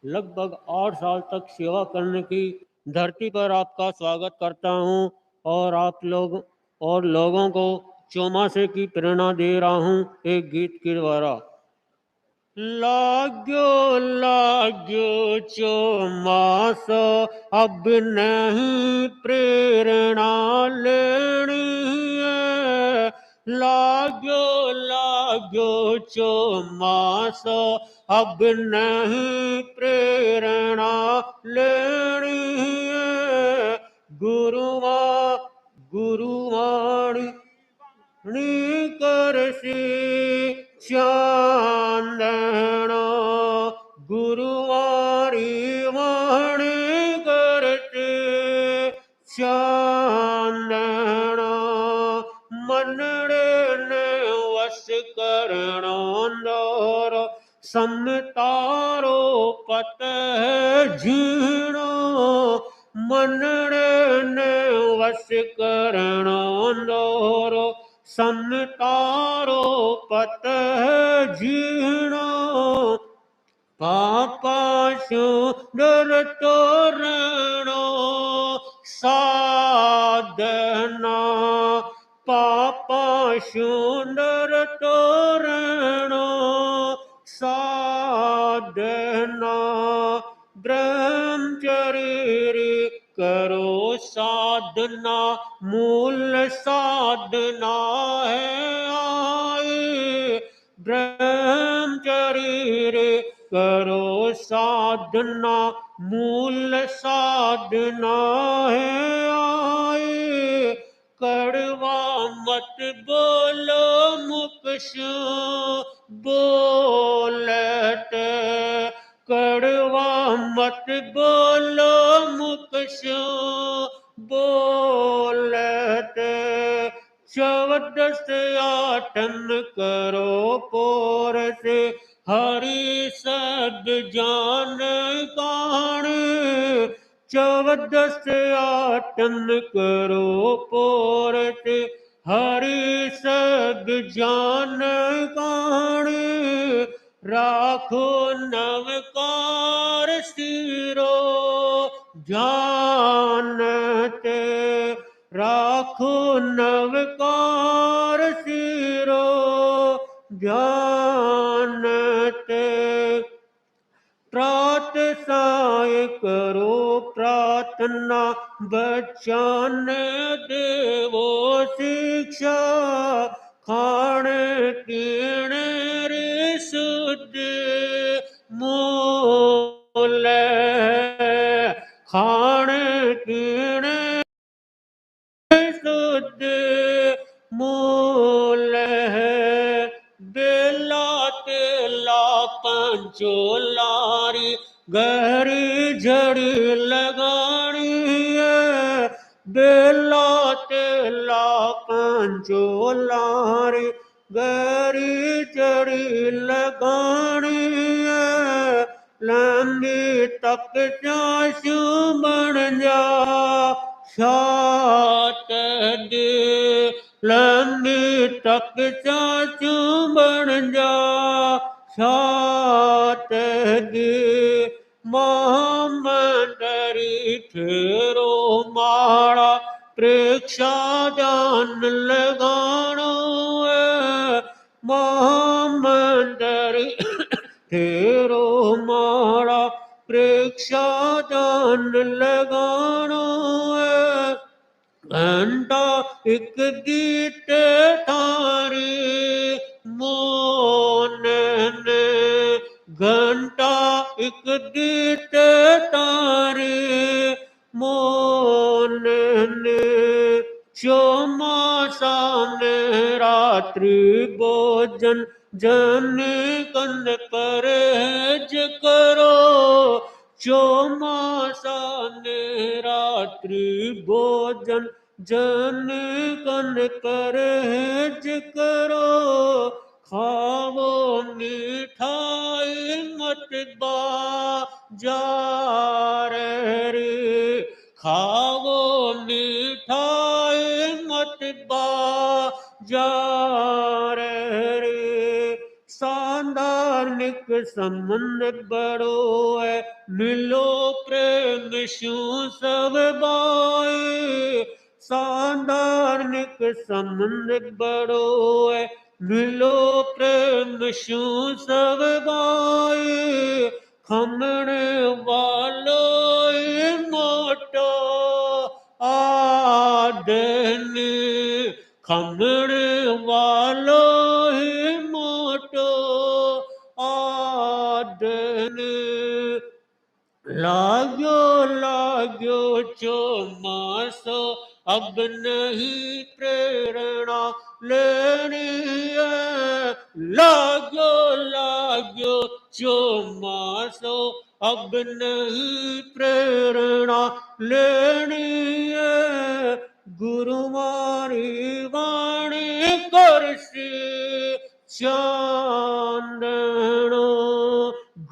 लगभग 8 साल तक सेवा करने की धरती पर आपका स्वागत करता हूं, और आप लोग और लोगों को चौमासे की प्रेरणा दे रहा हूं एक गीत के द्वारा। लाग्यो लाग्यो चौमास अब नहीं प्रेरणा लेनी है, लाग्यो लाग्यो चौमास अब नहीं प्रेरणा लेनी है, गुरुवाणी कर सी चांदना, गुरुवारी वाणी करते चांदना, मनड़े ने वश करणो दौर समतारो पत झीणो, मनड़े ने वश करणो दौर समतारो पत झीणो, पापा सुंदर तोरणो साधना पापा सुंदर तोरणो साधना ब्रह्मचर्य करो साधना मूल साधना है आए ब्रह्मचर्य करो साधना मूल साधना है आए कड़वा मत बोलो मुख से बोलते कड़वा मत बोलो मुख से बोलते चौदस आठन करो पोर से हरि सद जान कान चौदस आठन करो पोर से हरि सद जान कान राखो नवकार सिरो जानते राखो नवकार सिरो जानते प्रात साय करो प्रार्थना बच्चन देवो शिक्षा खाण पीण रे शुद्ध मूल खाण पीण शुद्ध मूल बेला तेला पंचो लारी गहरी झड़ी लगानी है बेला तेला पंचो लारी गहरी झड़ी लगानी है लंबी तक चाशु बन जा सात दे लंबी तक चाचू बन जा सात दे महामंडरी ठेरो माड़ा प्रेक्षा जान लगानो महामंडरी ठेरो माड़ा प्रेक्षा जान लगानो घंटा एक दीते थारे मोन ने घंटा एक दीते तारे मोन ने चौमासा में रात्रि भोजन जन कंद परहेज करो चौमासा ने रात्रि भोजन जन कंद परहेज करो खावो मिठाई मत बाजार रे खावो मिठाई मत बाजार रे सांधार्मिक संबंध बड़ो है मिलो प्रेम शू सब बाए सांधार्मिक संबंध बड़ो है मिलो प्रेम शू सब बाए खमण वालो मोटो आदन खमण वालो मोटो आदन लाग्यो लाग्यो चौमासो अब नहीं प्रेरणा लेनी है लाग्यो लाग्यो चौमासो अब नहीं प्रेरणा लेनी है गुरु मारी वाणी करसी चांदनो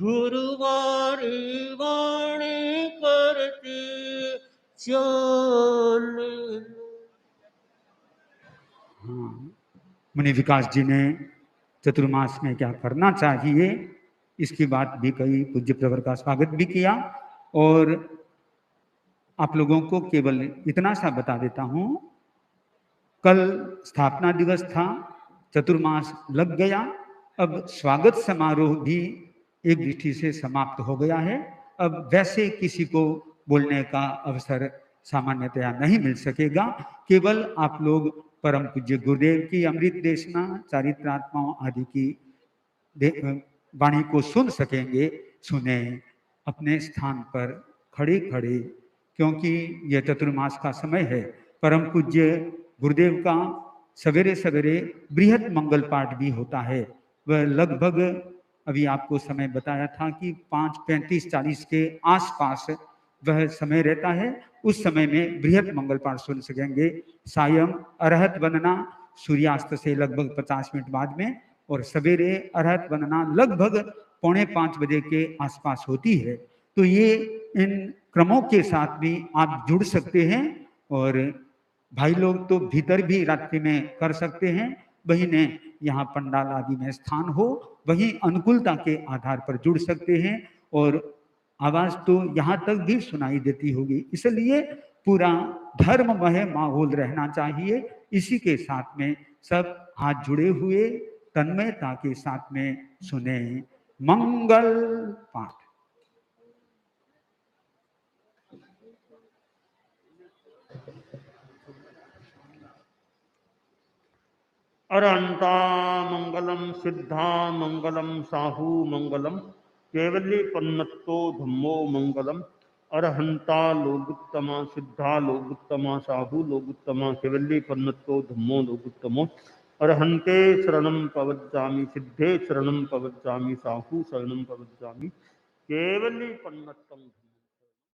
गुरुवारी वाणी करती चांदनो। मुनि विकास जी ने चतुर्मास में क्या करना चाहिए इसकी बात भी कही, पूज्य प्रवर का स्वागत भी किया। और आप लोगों को केवल इतना सा बता देता हूं, कल स्थापना दिवस था, चतुर्मास लग गया, अब स्वागत समारोह भी एक दृष्टि से समाप्त हो गया है। अब वैसे किसी को बोलने का अवसर सामान्यतया नहीं मिल सकेगा। केवल आप लोग परम पूज्य गुरुदेव की अमृत देशना, चारित्रात्माओं आदि की वाणी को सुन सकेंगे। सुने अपने स्थान पर खड़े खड़े, क्योंकि यह चतुर्मास का समय है। परम पूज्य गुरुदेव का सवेरे सवेरे बृहत मंगल पाठ भी होता है। वह लगभग अभी आपको समय बताया था कि 5:35-40 के आसपास वह समय रहता है। उस समय में बृहत मंगल पाठ सुन सकेंगे। सायं अरहत वंदना सूर्यास्त से लगभग 50 मिनट बाद में, और सवेरे अरहत वंदना लगभग 4:45 बजे के आसपास होती है। तो ये इन क्रमों के साथ भी आप जुड़ सकते हैं। और भाई लोग तो भीतर भी रात्रि में कर सकते हैं, बहिनें यहाँ पंडाल आदि में स्थान हो वहीं अनुकूलता के आधार पर जुड़ सकते हैं। और आवाज तो यहाँ तक भी सुनाई देती होगी, इसलिए पूरा धर्ममय माहौल रहना चाहिए। इसी के साथ में सब हाथ जुड़े हुए तन्मयता के साथ में सुने मंगल पाठ। अरहंता मंगलम सिद्धा मंगलम साहू मंगलम केवली पन्नतो धम्मो मंगलम। अरहंता लोगुत्तमा सिद्धा लोगुत्तमा साहू लोगुत्तमा केवली पन्नतो धम्मो लोगुत्तमो। अरहंते शरणं पवज्जामि सिद्धे शरणं पवज्जामि साहू शरणं पवज्जामि केवली पन्नतम।